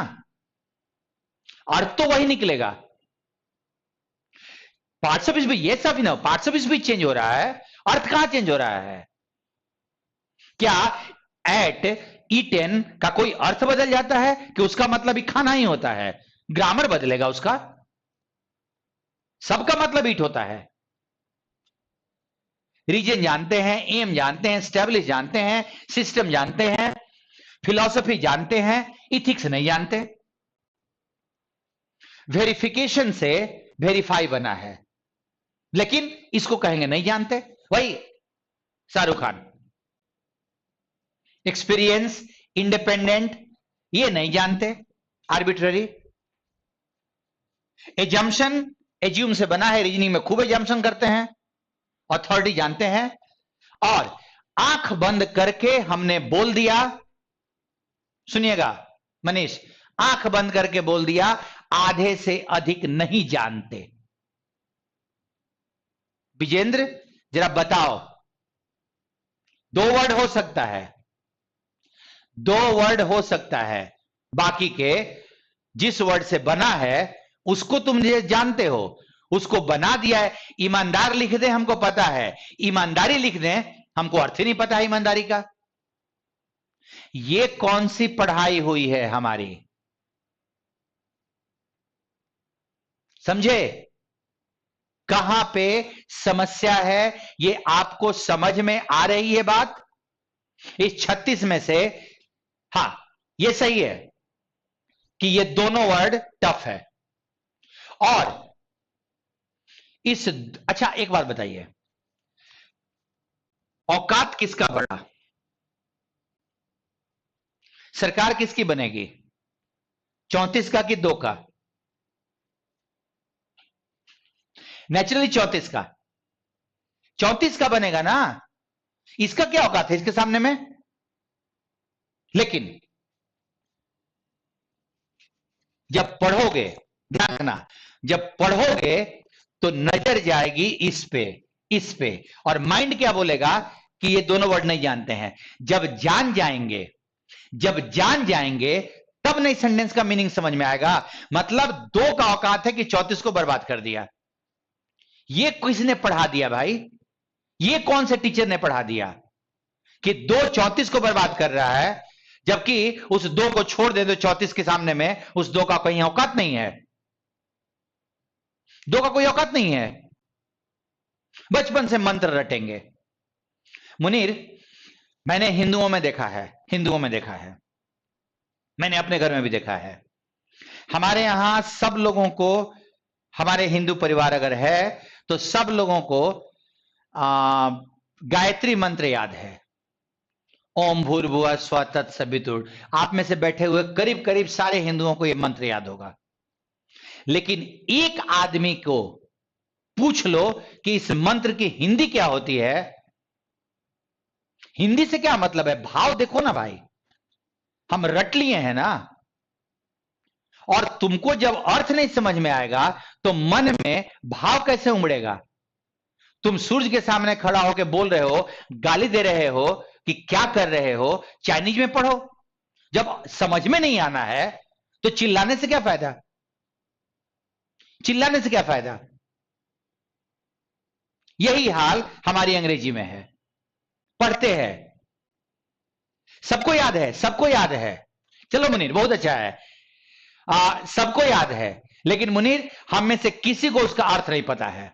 अर्थ तो वही निकलेगा। पार्ट्स ऑफ स्पीच, ये सब ही ना, पार्ट्स ऑफ स्पीच चेंज हो रहा है, अर्थ कहां चेंज हो रहा है? क्या एट ईटेन का कोई अर्थ बदल जाता है कि उसका मतलब ही खाना ही होता है? ग्रामर बदलेगा उसका, सबका मतलब ईट होता है। रीजन जानते हैं, एम जानते हैं, स्टेब्लिश जानते हैं, सिस्टम जानते हैं, फिलॉसफी जानते हैं, इथिक्स नहीं जानते। वेरिफिकेशन से वेरीफाई बना है, लेकिन इसको कहेंगे नहीं जानते। वही शाहरुख खान। एक्सपीरियंस, इंडिपेंडेंट, ये नहीं जानते, आर्बिट्ररी। एजम्पशन, एज्यूम से बना है, रीजनिंग में खूब एजम्पशन करते हैं। अथॉरिटी जानते हैं, और आंख बंद करके हमने बोल दिया, सुनिएगा मनीष, आंख बंद करके बोल दिया, आधे से अधिक नहीं जानते। विजेंद्र जरा बताओ, 2 वर्ड हो सकता है, 2 वर्ड हो सकता है, बाकी के जिस वर्ड से बना है उसको तुम जानते हो, उसको बना दिया है। ईमानदार लिख दे हमको पता है, ईमानदारी लिख दे हमको अर्थ ही नहीं पता है ईमानदारी का। ये कौन सी पढ़ाई हुई है हमारी? समझे कहां पे समस्या है? ये आपको समझ में आ रही है बात? इस 36 में से, हां ये सही है कि ये दोनों वर्ड टफ है। और इस, अच्छा एक बात बताइए, औकात किसका बढ़ा? सरकार किसकी बनेगी? 34 का कि 2 का? नेचुरली 34 का, 34 का बनेगा ना। इसका क्या औकात है इसके सामने में? लेकिन जब पढ़ोगे, ध्यान रखना, जब पढ़ोगे तो नजर जाएगी इस पे, और माइंड क्या बोलेगा कि ये दोनों वर्ड नहीं जानते हैं। जब जान जाएंगे तब नई सेंटेंस का मीनिंग समझ में आएगा। मतलब दो का औकात है कि 34 को बर्बाद कर दिया। ये किसने पढ़ा दिया भाई? ये कौन से टीचर ने पढ़ा दिया कि दो 34 को बर्बाद कर रहा है, जबकि उस दो को छोड़ दे तो 34 के सामने में उस दो का कहीं औकात नहीं है। दो का कोई औकात नहीं है। बचपन से मंत्र रटेंगे। मुनीर, मैंने हिंदुओं में देखा है, मैंने अपने घर में भी देखा है। हमारे यहां सब लोगों को, हमारे हिंदू परिवार अगर है तो सब लोगों को गायत्री मंत्र याद है। ओम भूर्भुवः स्वः तत्सवितुर्। आप में से बैठे हुए करीब करीब सारे हिंदुओं को यह मंत्र याद होगा। लेकिन एक आदमी को पूछ लो कि इस मंत्र की हिंदी क्या होती है। हिंदी से क्या मतलब है? भाव देखो ना भाई, हम रट लिए हैं ना। और तुमको जब अर्थ नहीं समझ में आएगा तो मन में भाव कैसे उमड़ेगा? तुम सूर्य के सामने खड़ा होकर बोल रहे हो, गाली दे रहे हो कि क्या कर रहे हो, चाइनीज में पढ़ो। जब समझ में नहीं आना है तो चिल्लाने से क्या फायदा? चिल्लाने से क्या फायदा? यही हाल हमारी अंग्रेजी में है। पढ़ते हैं, सबको याद है, सबको याद है। चलो मुनीर, बहुत अच्छा है, सबको याद है। लेकिन मुनीर, हम में से किसी को उसका अर्थ नहीं पता है।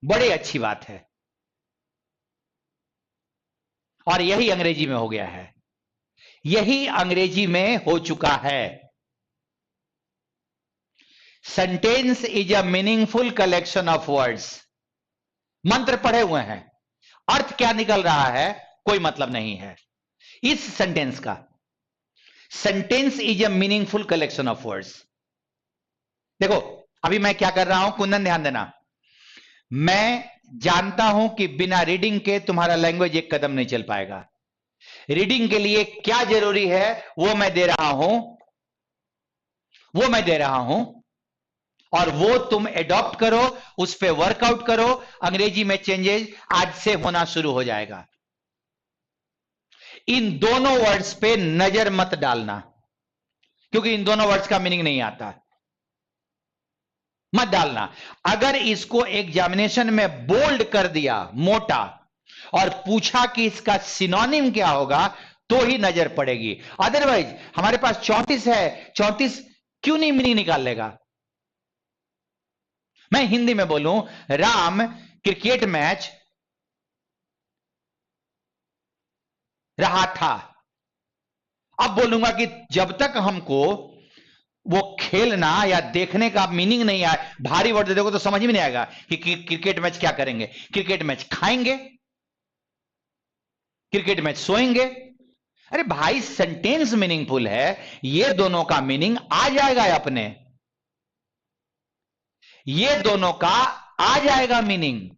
बड़ी अच्छी बात है। और यही अंग्रेजी में हो गया है, यही अंग्रेजी में हो चुका है। Sentence is a meaningful collection of words. मंत्र पढ़े हुए हैं, अर्थ क्या निकल रहा है कोई मतलब नहीं है इस सेंटेंस का। Sentence is a meaningful collection of words. देखो अभी मैं क्या कर रहा हूं, कुंदन ध्यान देना। मैं जानता हूं कि बिना रीडिंग के तुम्हारा लैंग्वेज एक कदम नहीं चल पाएगा। रीडिंग के लिए क्या जरूरी है वो मैं दे रहा हूं, वो मैं दे रहा हूं, और वो तुम एडॉप्ट करो, उस पर वर्कआउट करो। अंग्रेजी में चेंजेस आज से होना शुरू हो जाएगा। इन दोनों वर्ड्स पे नजर मत डालना, क्योंकि इन दोनों वर्ड्स का मीनिंग नहीं आता। मत डालना। अगर इसको एग्जामिनेशन में बोल्ड कर दिया मोटा और पूछा कि इसका सिनोनिम क्या होगा तो ही नजर पड़ेगी। अदरवाइज हमारे पास 34 है, 34 क्यों नहीं मीनिंग निकाल लेगा? मैं हिंदी में बोलूं, राम क्रिकेट मैच रहा था। अब बोलूंगा कि जब तक हमको वो खेलना या देखने का मीनिंग नहीं आए, भारी वर्ड दे दोगे तो समझ में नहीं आएगा कि क्रिकेट मैच क्या करेंगे। क्रिकेट मैच खाएंगे, क्रिकेट मैच सोएंगे। अरे भाई, सेंटेंस मीनिंगफुल है, ये दोनों का मीनिंग आ जाएगा अपने, ये दोनों का आ जाएगा मीनिंग।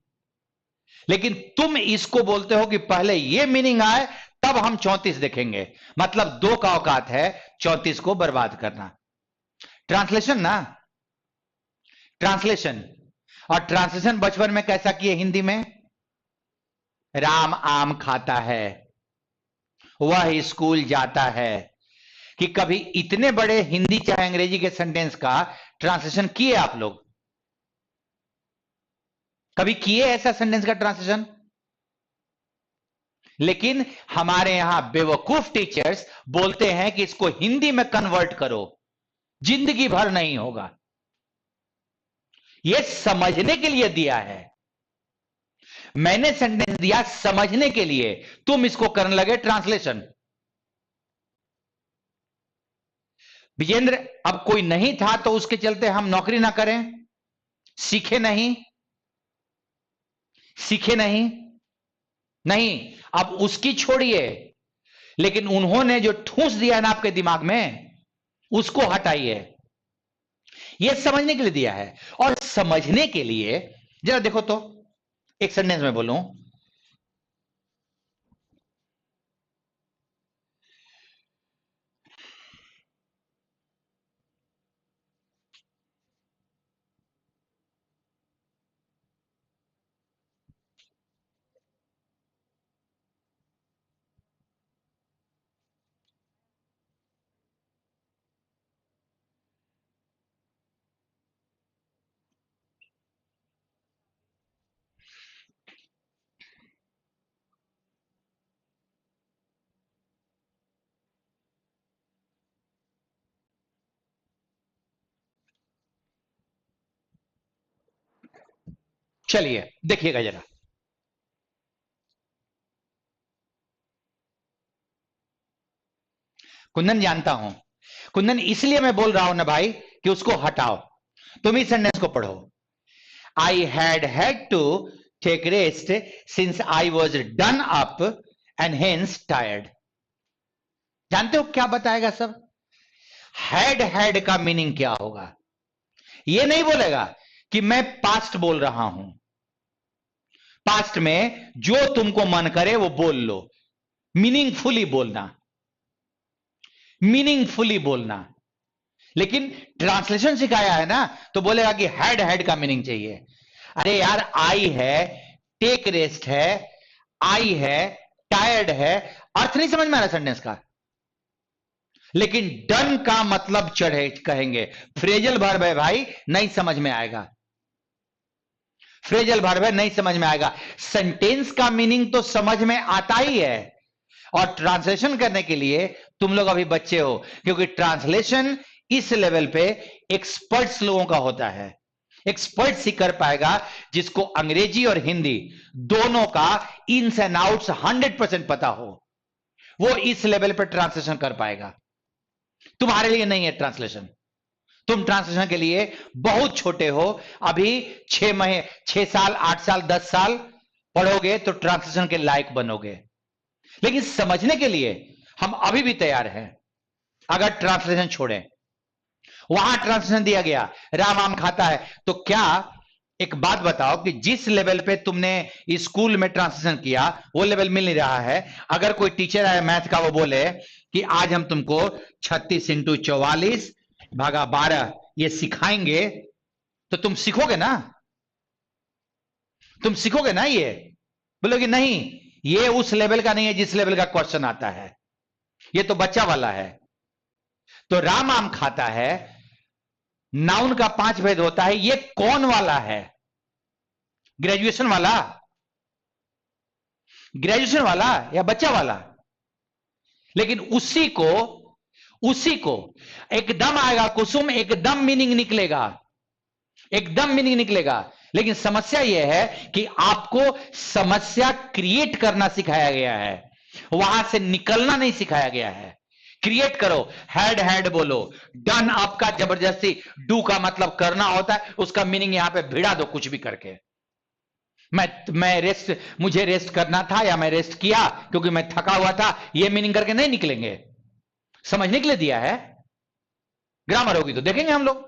लेकिन तुम इसको बोलते हो कि पहले ये मीनिंग आए तब हम 34 देखेंगे। मतलब दो का औकात है 34 को बर्बाद करना। ट्रांसलेशन ना, ट्रांसलेशन। और ट्रांसलेशन बचपन में कैसा किए हिंदी में? राम आम खाता है, वह स्कूल जाता है। कि कभी इतने बड़े हिंदी चाहे अंग्रेजी के सेंटेंस का ट्रांसलेशन किए आप लोग? कभी किए ऐसा सेंटेंस का ट्रांसलेशन? लेकिन हमारे यहां बेवकूफ टीचर्स बोलते हैं कि इसको हिंदी में कन्वर्ट करो, जिंदगी भर नहीं होगा। यह समझने के लिए दिया है, मैंने सेंटेंस दिया समझने के लिए, तुम इसको करने लगे ट्रांसलेशन। विजेंद्र, अब कोई नहीं था तो उसके चलते हम नौकरी ना करें, सीखे नहीं, सीखे नहीं, नहीं, अब उसकी छोड़िए, लेकिन उन्होंने जो ठूस दिया ना आपके दिमाग में, उसको हटाइए। यह समझने के लिए दिया है। और समझने के लिए जरा देखो तो, एक सेंटेंस में बोलूं, चलिए देखिएगा जरा, कुंदन जानता हूं, कुंदन इसलिए मैं बोल रहा हूं ना भाई कि उसको हटाओ, तुम इस सेंटेंस को पढ़ो। I had to take rest since I was done up and hence tired. जानते हो क्या बताएगा सब? हैड का मीनिंग क्या होगा? ये नहीं बोलेगा कि मैं पास्ट बोल रहा हूं, पास्ट में जो तुमको मन करे वो बोल लो, मीनिंगफुली बोलना, मीनिंगफुली बोलना। लेकिन ट्रांसलेशन सिखाया है ना, तो बोलेगा कि हैड का मीनिंग चाहिए। अरे यार, आई है, टेक रेस्ट है, आई है, टायर्ड है, अर्थ नहीं समझ में आ रहा सेंटेंस का। लेकिन डन का मतलब चढ़े कहेंगे, फ्रेजल वर्ब है भाई, नहीं समझ में आएगा, फ्रेजल वर्ब है, नहीं समझ में आएगा। सेंटेंस का मीनिंग तो समझ में आता ही है, और ट्रांसलेशन करने के लिए तुम लोग अभी बच्चे हो, क्योंकि ट्रांसलेशन इस लेवल पे एक्सपर्ट्स लोगों का होता है। एक्सपर्ट ही कर पाएगा जिसको अंग्रेजी और हिंदी दोनों का इन्स एंड आउट्स 100% पता हो, वो इस लेवल पे ट्रांसलेशन कर पाएगा। तुम्हारे लिए नहीं है ट्रांसलेशन, तुम ट्रांसलेशन के लिए बहुत छोटे हो, अभी 6 साल 8 साल 10 साल पढ़ोगे तो ट्रांसलेशन के लायक बनोगे। लेकिन समझने के लिए हम अभी भी तैयार हैं। अगर ट्रांसलेशन छोड़ें, वहां ट्रांसलेशन दिया गया राम आम खाता है, तो क्या एक बात बताओ कि जिस लेवल पे तुमने स्कूल में ट्रांसलेशन किया वो लेवल मिल नहीं रहा है। अगर कोई टीचर है मैथ का, वो बोले कि आज हम तुमको 36 × 44 भागा 12 ये सिखाएंगे, तो तुम सीखोगे ना? तुम सीखोगे ना? ये बोलोगे नहीं, ये उस लेवल का नहीं है जिस लेवल का क्वेश्चन आता है, ये तो बच्चा वाला है। तो राम आम खाता है, नाउन का 5 भेद होता है, ये कौन वाला है? ग्रेजुएशन वाला, ग्रेजुएशन वाला या बच्चा वाला? लेकिन उसी को एकदम आएगा कुसुम, एकदम मीनिंग निकलेगा, एकदम मीनिंग निकलेगा। लेकिन समस्या यह है कि आपको समस्या क्रिएट करना सिखाया गया है, वहां से निकलना नहीं सिखाया गया है। क्रिएट करो, हैड बोलो, डन आपका जबरदस्ती, डू का मतलब करना होता है, उसका मीनिंग यहां पे भिड़ा दो कुछ भी करके। मैं रेस्ट, मुझे रेस्ट करना था या मैं रेस्ट किया क्योंकि मैं थका हुआ था, ये मीनिंग करके नहीं निकलेंगे। समझने के लिए दिया है। ग्रामर होगी तो देखेंगे हम लोग,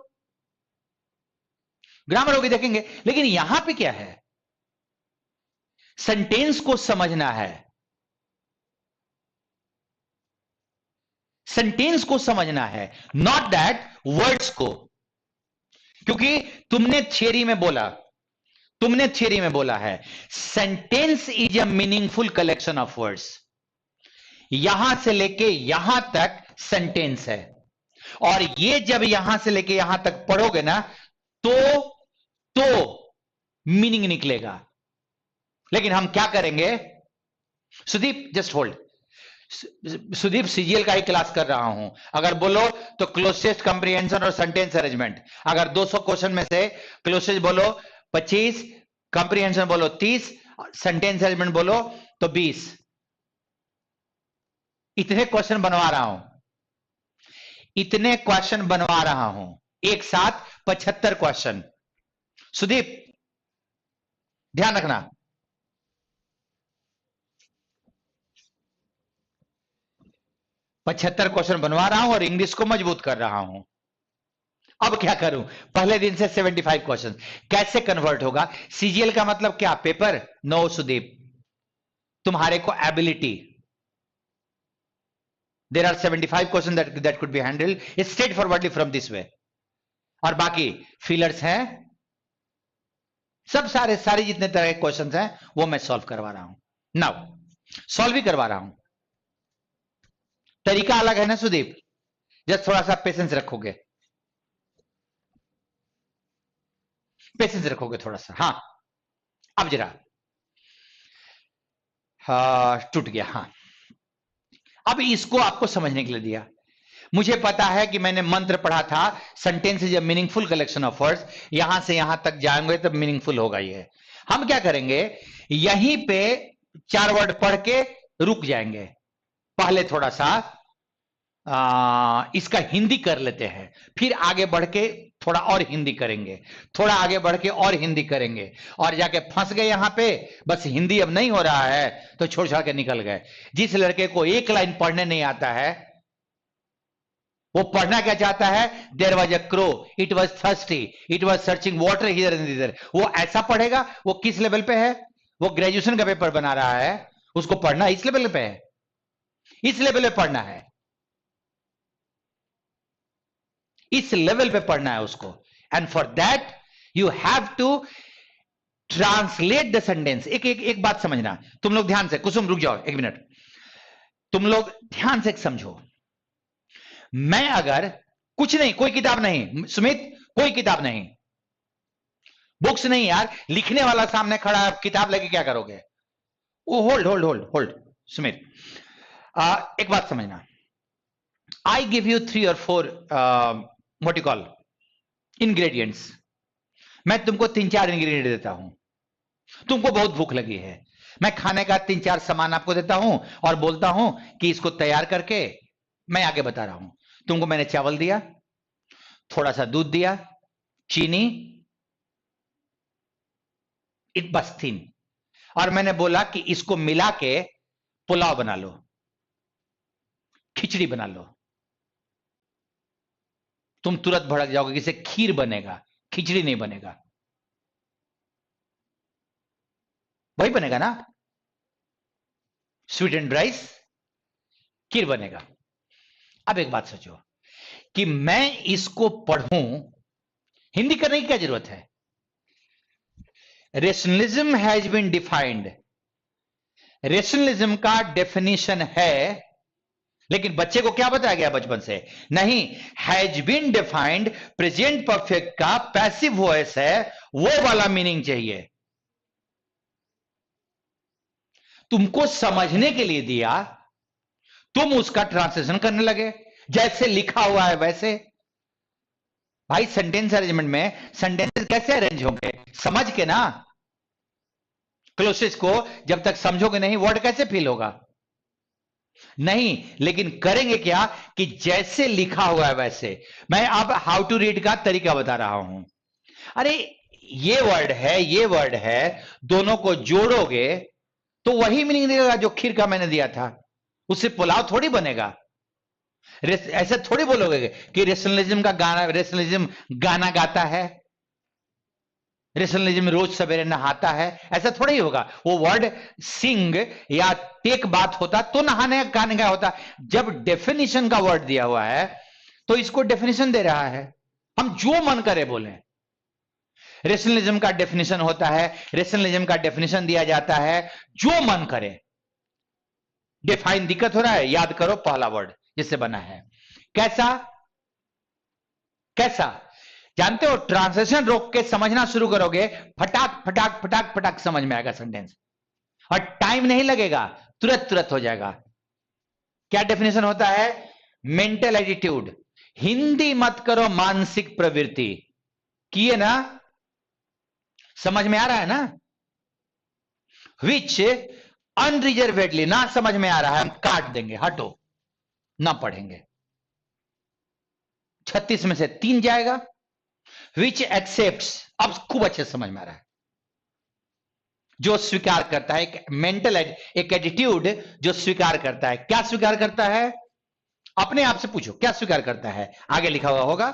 ग्रामर होगी देखेंगे। लेकिन यहां पे क्या है? सेंटेंस को समझना है, सेंटेंस को समझना है, नॉट दैट वर्ड्स को। क्योंकि तुमने थियरी में बोला है sentence is a meaningful collection of words. यहां से लेके यहां तक सेंटेंस है, और ये जब यहां से लेके यहां तक पढ़ोगे ना तो मीनिंग निकलेगा। लेकिन हम क्या करेंगे? Sudeep just hold, Sudeep CGL का ही क्लास कर रहा हूं, अगर बोलो तो क्लोजेस्ट कंप्रीहेंशन और सेंटेंस अरेंजमेंट। अगर 200 क्वेश्चन में से क्लोजेस्ट बोलो 25, कंप्रीहेंशन बोलो 30, सेंटेंस अरेंजमेंट बोलो तो 20, इतने क्वेश्चन बनवा रहा हूं, इतने क्वेश्चन बनवा रहा हूं, एक साथ 75 क्वेश्चन। सुदीप ध्यान रखना, 75 क्वेश्चन बनवा रहा हूं और इंग्लिश को मजबूत कर रहा हूं। अब क्या करूं? पहले दिन से 75 क्वेश्चन कैसे कन्वर्ट होगा? सीजीएल का मतलब क्या? पेपर? नो सुदीप, तुम्हारे को ability. There are 75 question that could be handled straight forwardly from this way, और बाकी फिलर्स हैं, सब सारे जितने तरह के क्वेश्चन हैं वो मैं सॉल्व करवा रहा हूं। नाउ सॉल्व भी करवा रहा हूं, तरीका अलग है ना सुदीप, जस्ट थोड़ा सा पेशेंस रखोगे, पेशेंस रखोगे थोड़ा सा। हाँ अब जरा, टूट गया। हाँ अब इसको आपको समझने के लिए दिया। मुझे पता है कि मैंने मंत्र पढ़ा था, sentence is a meaningful collection of words, यहां से यहां तक जाएंगे तो मीनिंगफुल होगा ये। हम क्या करेंगे, यहीं पे 4 वर्ड पढ़ के रुक जाएंगे। पहले थोड़ा सा इसका हिंदी कर लेते हैं, फिर आगे बढ़ के थोड़ा और हिंदी करेंगे, थोड़ा आगे बढ़ के और हिंदी करेंगे, और जाके फंस गए यहां पे, बस हिंदी अब नहीं हो रहा है तो छोड़ छाड़ के निकल गए। जिस लड़के को एक लाइन पढ़ने नहीं आता है, वो पढ़ना क्या चाहता है, there was a crow, it was thirsty, it was searching water here and there, वो ऐसा पढ़ेगा। वो किस लेवल पे है, वो ग्रेजुएशन का पेपर बना रहा है, उसको पढ़ना इस लेवल पे है, इस लेवल पे पढ़ना है, इस लेवल पे पढ़ना है उसको। And for that you have to translate the sentence. एक बात समझना, तुम लोग ध्यान से, कुसुम रुक जाओ 1 मिनट, तुम लोग ध्यान से समझो। मैं अगर कुछ नहीं, कोई किताब नहीं सुमित, कोई किताब नहीं, बुक्स नहीं यार, लिखने वाला सामने खड़ा है, किताब लेके क्या करोगे? Oh hold hold hold hold Sumit, एक बात समझना, आई गिव यू 3 और 4 व्हाट यू कॉल इंग्रेडिएंट्स। मैं तुमको 3-4 इंग्रेडिएंट देता हूं, तुमको बहुत भूख लगी है, मैं खाने का 3-4 सामान आपको देता हूं और बोलता हूं कि इसको तैयार करके, मैं आगे बता रहा हूं, तुमको मैंने चावल दिया, थोड़ा सा दूध दिया, चीनी, बस 3, और मैंने बोला कि इसको मिला के पुलाव बना लो, खिचड़ी बना लो। तुम तुरंत भड़क जाओगे कि इसे खीर बनेगा, खिचड़ी नहीं बनेगा, वही बनेगा ना, स्वीट एंड राइस, खीर बनेगा। अब एक बात सोचो कि मैं इसको पढ़ूं, हिंदी करने की क्या जरूरत है? Rationalism has been defined, rationalism का डेफिनेशन है, लेकिन बच्चे को क्या बताया गया बचपन से? नहीं, has been defined present perfect का पैसिव वॉइस है, वो वाला मीनिंग चाहिए। तुमको समझने के लिए दिया, तुम उसका ट्रांसलेशन करने लगे, जैसे लिखा हुआ है वैसे। भाई सेंटेंस अरेंजमेंट में सेंटेंसेस कैसे अरेंज होंगे? समझ के ना, क्लोसेस को जब तक समझोगे नहीं, वर्ड कैसे फील होगा? नहीं, लेकिन करेंगे क्या कि जैसे लिखा हुआ है वैसे। मैं अब हाउ टू रीड का तरीका बता रहा हूं। अरे ये वर्ड है, ये वर्ड है, दोनों को जोड़ोगे तो वही मीनिंग देगा जो खीर का मैंने दिया था, उससे पुलाव थोड़ी बनेगा। ऐसे थोड़ी बोलोगे कि रेशनलिज्म का गाना, रेशनलिज्म गाना गाता है, रेशनलिज्म रोज सवेरे नहाता है, ऐसा थोड़ा ही होगा। वो वर्ड सिंग या टेक बात होता तो नहाने गाने का होता। जब डेफिनेशन का वर्ड दिया हुआ है तो इसको डेफिनेशन दे रहा है, हम जो मन करे बोले। रेशनलिज्म का डेफिनेशन होता है, रेशनलिज्म का डेफिनेशन दिया जाता है, जो मन करे। डिफाइन दिक्कत हो रहा है, याद करो पहला वर्ड जिससे बना है। कैसा कैसा जानते हो? ट्रांसलेशन रोक के समझना शुरू करोगे, फटाक फटाक फटाक फटाक समझ में आएगा सेंटेंस, और टाइम नहीं लगेगा, तुरंत तुरंत हो जाएगा। क्या डेफिनेशन होता है? मेंटल एटीट्यूड, हिंदी मत करो मानसिक प्रवृत्ति, किए ना, समझ में आ रहा है ना? विच अनरिजर्वेडली, ना समझ में आ रहा है हम काट देंगे, हटो, ना पढ़ेंगे। 36 में से 3 जाएगा। विच एक्सेप्ट्स, अब खूब अच्छे समझ में आ रहा है, जो स्वीकार करता है, एक मेंटल एक एटीट्यूड जो स्वीकार करता है। क्या स्वीकार करता है? अपने आप से पूछो, क्या स्वीकार करता है? आगे लिखा हुआ होगा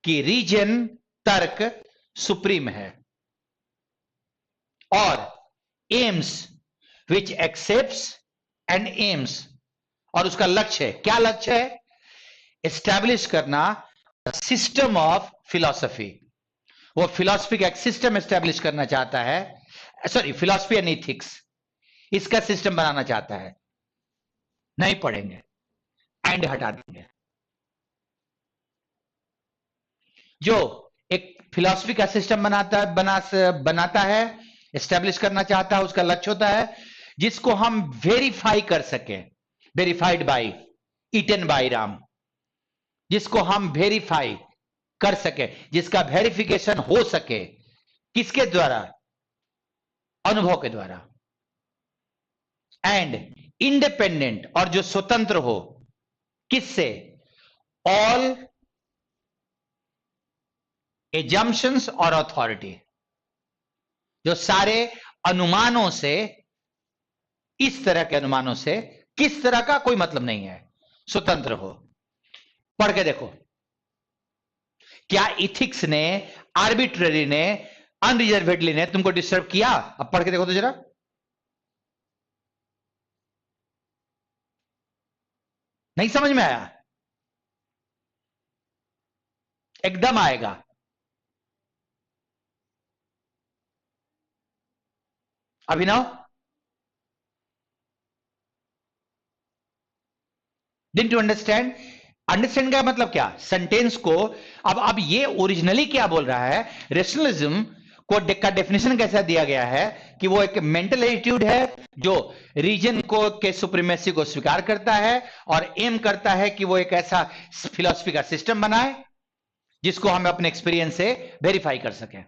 कि रीजन, तर्क सुप्रीम है, और AIIMS, which accepts and AIIMS, और उसका लक्ष्य है, क्या लक्ष्य है? एस्टैब्लिश करना सिस्टम ऑफ फिलॉसफी। वो फिलॉसफी का एक सिस्टम एस्टैब्लिश करना चाहता है, सॉरी फिलॉसफी एंड एथिक्स, इसका सिस्टम बनाना चाहता है। नहीं पढ़ेंगे, एंड हटा देंगे। जो एक फिलॉसफी का सिस्टम बनाता है, एस्टैब्लिश करना चाहता है, उसका लक्ष्य होता है जिसको हम वेरीफाई कर सके, verified by, eaten by Ram, जिसको हम वेरीफाई कर सके, जिसका वेरिफिकेशन हो सके। किसके द्वारा? अनुभव के द्वारा, एंड इंडिपेंडेंट और जो स्वतंत्र हो, किससे? ऑल एजम्पशंस और अथॉरिटी, जो सारे अनुमानों से, इस तरह के अनुमानों से, किस तरह का कोई मतलब नहीं है, स्वतंत्र हो। पढ़ के देखो, क्या इथिक्स ने, आर्बिट्ररी ने, अनरिजर्वेडली ने तुमको डिस्टर्ब किया? अब पढ़ के देखो तो जरा। नहीं समझ में आया? एकदम आएगा। अभिनव, डिडंट यू अंडरस्टैंड? अंडरस्टैंड का मतलब क्या? सेंटेंस को, अब ये ओरिजिनली क्या बोल रहा है? रेशनलिज्म को का डेफिनेशन कैसा दिया गया है कि वो एक मेंटल एटीट्यूड है जो रीजन को के सुप्रीमेसी को स्वीकार करता है और एम करता है कि वो एक ऐसा फिलॉसफी का सिस्टम बनाए जिसको हम अपने एक्सपीरियंस से वेरीफाई कर सकें,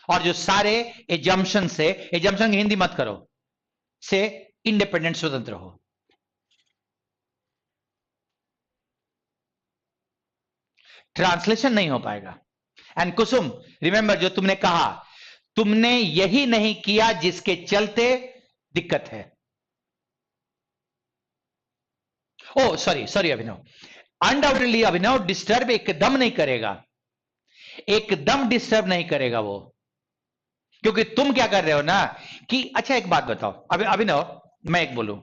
और जो सारे एजम्पशन से, एजम्पशन की हिंदी मत करो, से इंडिपेंडेंट, स्वतंत्र हो। ट्रांसलेशन नहीं हो पाएगा। एंड कुसुम, रिमेंबर, जो तुमने कहा, तुमने यही नहीं किया जिसके चलते दिक्कत है। ओ सॉरी सॉरी अभिनव, अनडाउटेडली अभिनव डिस्टर्ब एकदम नहीं करेगा, एकदम डिस्टर्ब नहीं करेगा वो, क्योंकि तुम क्या कर रहे हो ना कि, अच्छा एक बात बताओ अभिनव, मैं एक बोलूं,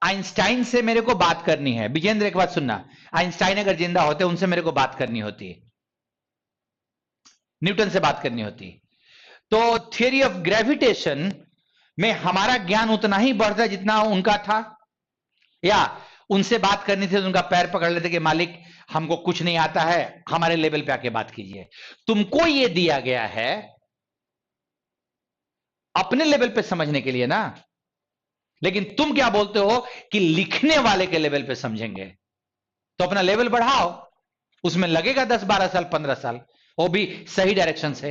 आइंस्टाइन से मेरे को बात करनी है, विजेंद्र एक बात सुनना, आइंस्टाइन अगर जिंदा होते उनसे मेरे को बात करनी होती, न्यूटन से बात करनी होती, तो थियरी ऑफ ग्रेविटेशन में हमारा ज्ञान उतना ही बढ़ता जितना उनका था, या उनसे बात करनी थी तो उनका पैर पकड़ लेते कि मालिक हमको कुछ नहीं आता है, हमारे लेवल पे आके बात कीजिए। तुमको ये दिया गया है अपने लेवल पे समझने के लिए ना, लेकिन तुम क्या बोलते हो कि लिखने वाले के लेवल पे समझेंगे, तो अपना लेवल बढ़ाओ, उसमें लगेगा 10-12 साल 15 साल, वो भी सही डायरेक्शन से,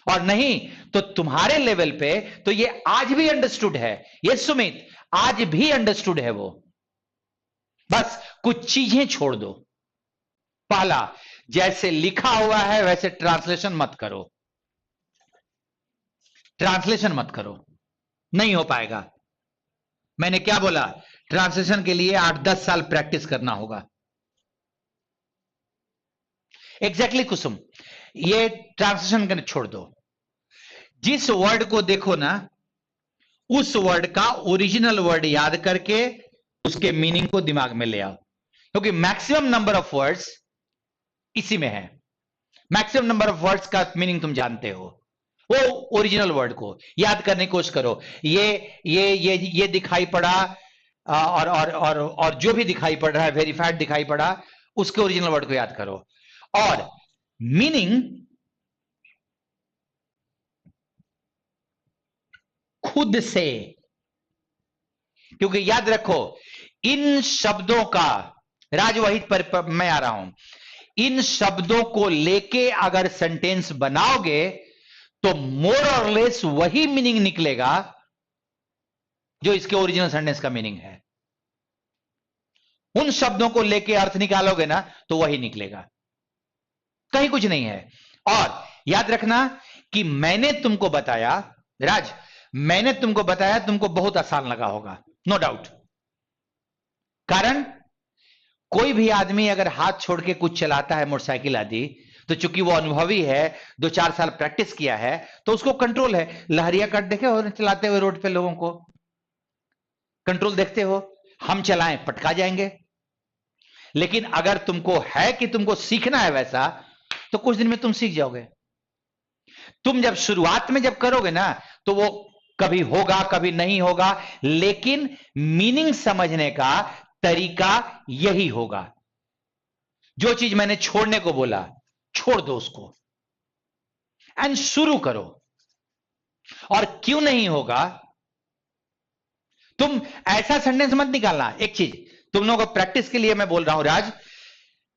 और नहीं तो तुम्हारे लेवल पे तो ये आज भी अंडरस्टूड है, ये सुमित आज भी अंडरस्टूड है वो, बस कुछ चीजें छोड़ दो। पहला, जैसे लिखा हुआ है वैसे ट्रांसलेशन मत करो, ट्रांसलेशन मत करो, नहीं हो पाएगा। मैंने क्या बोला? ट्रांसलेशन के लिए 8-10 साल प्रैक्टिस करना होगा। एग्जैक्टली कुसुम, ये ट्रांसलेशन करने छोड़ दो, जिस वर्ड को देखो ना उस वर्ड का ओरिजिनल वर्ड याद करके उसके मीनिंग को दिमाग में ले आओ, क्योंकि मैक्सिमम नंबर ऑफ वर्ड्स इसी में है, मैक्सिमम नंबर ऑफ वर्ड्स का मीनिंग तुम जानते हो, वो ओरिजिनल वर्ड को याद करने की कोशिश करो। ये दिखाई पड़ा, और जो भी दिखाई पड़ रहा है, वेरीफाइड दिखाई पड़ा, उसके ओरिजिनल वर्ड को याद करो, और मीनिंग खुद से, क्योंकि याद रखो इन शब्दों का, राजवहित पर मैं आ रहा हूं, इन शब्दों को लेके अगर सेंटेंस बनाओगे तो मोर और लेस वही मीनिंग निकलेगा जो इसके ओरिजिनल सेंटेंस का मीनिंग है। उन शब्दों को लेके अर्थ निकालोगे ना तो वही निकलेगा, कहीं कुछ नहीं है। और याद रखना कि मैंने तुमको बताया, राज, मैंने तुमको बताया, तुमको बहुत आसान लगा होगा, नो डाउट, कारण कोई भी आदमी अगर हाथ छोड़ के कुछ चलाता है, मोटरसाइकिल आदि, तो चूंकि वो अनुभवी है, 2-4 साल प्रैक्टिस किया है, तो उसको कंट्रोल है। लहरिया कट देखे हो चलाते हुए रोड पे लोगों को, कंट्रोल देखते हो, हम चलाएं पटका जाएंगे। लेकिन अगर तुमको है कि तुमको सीखना है वैसा, तो कुछ दिन में तुम सीख जाओगे। तुम जब शुरुआत में जब करोगे ना तो वो कभी होगा कभी नहीं होगा, लेकिन मीनिंग समझने का तरीका यही होगा। जो चीज मैंने छोड़ने को बोला, छोड़ दो उसको एंड शुरू करो। और क्यों नहीं होगा, तुम ऐसा सेंटेंस मत निकालना, एक चीज तुम लोगों को प्रैक्टिस के लिए मैं बोल रहा हूं राज,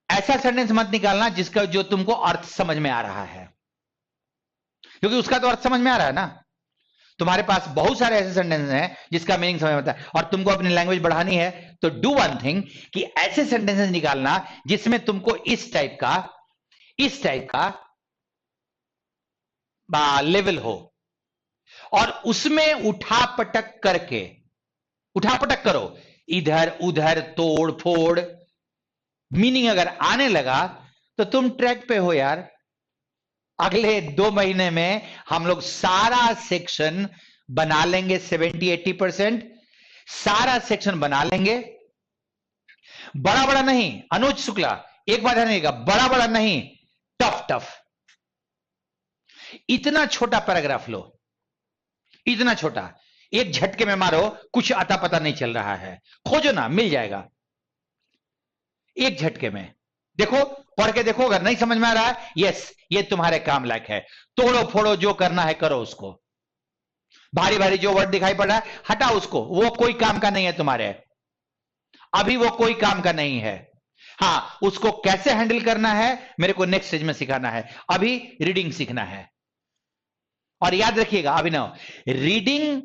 ऐसा सेंटेंस मत निकालना जिसका जो तुमको अर्थ समझ में आ रहा है। क्योंकि उसका तो अर्थ समझ में आ रहा है ना। तुम्हारे पास बहुत सारे ऐसे सेंटेंस हैं जिसका मीनिंग समझ में आता है, और तुमको अपनी लैंग्वेज बढ़ानी है तो डू वन थिंग कि ऐसे सेंटेंसेस निकालना जिसमें तुमको इस टाइप का लेवल हो, और उसमें उठा पटक करो, इधर उधर तोड़ फोड़, मीनिंग अगर आने लगा तो तुम ट्रैक पे हो यार। अगले 2 महीने में हम लोग सारा सेक्शन बना लेंगे, 70-80% सारा सेक्शन बना लेंगे। बड़ा बड़ा नहीं, अनुज शुक्ला एक बात है, बड़ा बड़ा नहीं, टफ टफ। इतना छोटा पैराग्राफ लो, इतना छोटा, एक झटके में मारो, कुछ अता पता नहीं चल रहा है, खोजो ना, मिल जाएगा एक झटके में। देखो, पढ़ के देखो, अगर नहीं समझ में आ रहा है, यस ये तुम्हारे काम लायक है, तोड़ो फोड़ो जो करना है करो उसको। भारी भारी जो वर्ड दिखाई पड़ रहा है हटाओ उसको, वो कोई काम का नहीं है तुम्हारे, अभी वो कोई काम का नहीं है। हां, उसको कैसे हैंडल करना है मेरे को नेक्स्ट स्टेज में सिखाना है, अभी रीडिंग सीखना है। और याद रखिएगा अभिनव, रीडिंग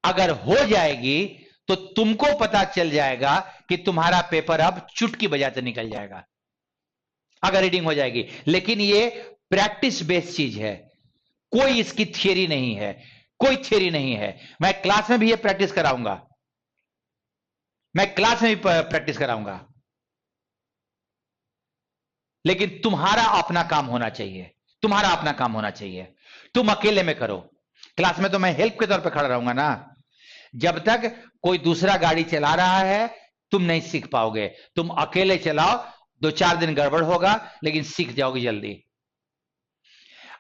अगर हो जाएगी तो तुमको पता चल जाएगा कि तुम्हारा पेपर अब चुटकी बजाते निकल जाएगा, अगर रीडिंग हो जाएगी। लेकिन ये प्रैक्टिस बेस्ड चीज है, कोई इसकी थियरी नहीं है, कोई थियरी नहीं है। मैं क्लास में भी ये प्रैक्टिस कराऊंगा, मैं क्लास में भी प्रैक्टिस कराऊंगा, लेकिन तुम्हारा अपना काम होना चाहिए, तुम्हारा अपना काम होना चाहिए। तुम अकेले में करो, क्लास में तो मैं हेल्प के तौर पे खड़ा रहूंगा ना। जब तक कोई दूसरा गाड़ी चला रहा है तुम नहीं सीख पाओगे, तुम अकेले चलाओ, 2-4 दिन गड़बड़ होगा लेकिन सीख जाओगे जल्दी।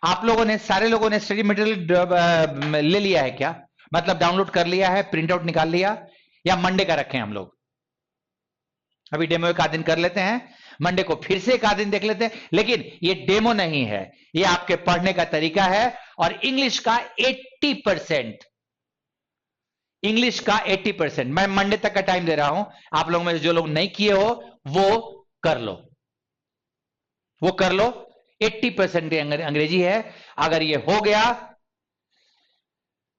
आप लोगों ने, सारे लोगों ने स्टडी मटेरियल ले लिया है क्या? मतलब डाउनलोड कर लिया है, प्रिंट आउट निकाल लिया, या मंडे का रखें हम लोग? अभी डेमो एक आध दिन कर लेते हैं, मंडे को फिर से एक आध दिन देख लेते हैं। लेकिन ये डेमो नहीं है, ये आपके पढ़ने का तरीका है। और इंग्लिश का 80%, इंग्लिश का 80% मैं मंडे तक का टाइम दे रहा हूं। आप लोगों में जो लोग नहीं किए हो वो कर लो, वो कर लो। 80% अंग्रेजी है, अगर ये हो गया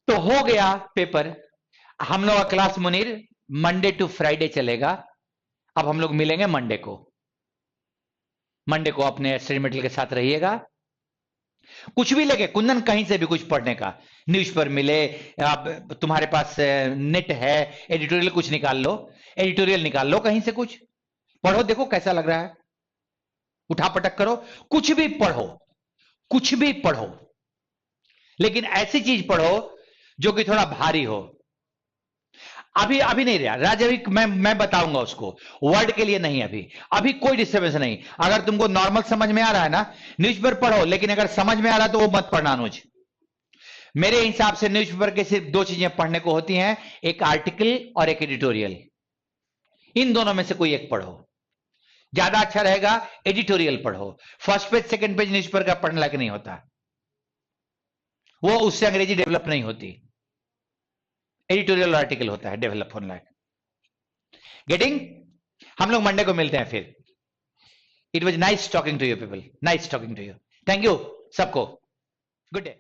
तो हो गया पेपर। हम लोग का class Munir Monday to Friday चलेगा। अब हम लोग मिलेंगे मंडे को, मंडे को अपने स्टडी मटेरियल के साथ रहिएगा। कुछ भी लगे कुंदन, कहीं से भी कुछ पढ़ने का, न्यूज पर मिले, तुम्हारे पास नेट है, एडिटोरियल कुछ निकाल लो, एडिटोरियल निकाल लो, कहीं से कुछ पढ़ो, देखो कैसा लग रहा है, उठा पटक करो, कुछ भी पढ़ो, कुछ भी पढ़ो, लेकिन ऐसी चीज पढ़ो जो कि थोड़ा भारी हो। अभी नहीं रहा राज, अभी मैं बताऊंगा उसको, वर्ड के लिए नहीं, अभी कोई डिस्टर्बेंस नहीं। अगर तुमको नॉर्मल समझ में आ रहा है ना, न्यूज़पेपर पढ़ो, लेकिन अगर समझ में आ रहा है तो वो मत पढ़ना अनुज। मेरे हिसाब से न्यूज़पेपर के सिर्फ 2 चीजें पढ़ने को होती हैं, एक आर्टिकल और एक एडिटोरियल। इन दोनों में से कोई एक पढ़ो, ज्यादा अच्छा रहेगा एडिटोरियल पढ़ो। First page second page newspaper का पढ़ने लायक नहीं होता, वो उससे अंग्रेजी डेवलप नहीं होती। एडिटोरियल आर्टिकल होता है डेवलप होने लायक। गेटिंग? हम लोग मंडे को मिलते हैं फिर। It was nice talking to you people, nice talking to you. Thank you सबको, गुड डे।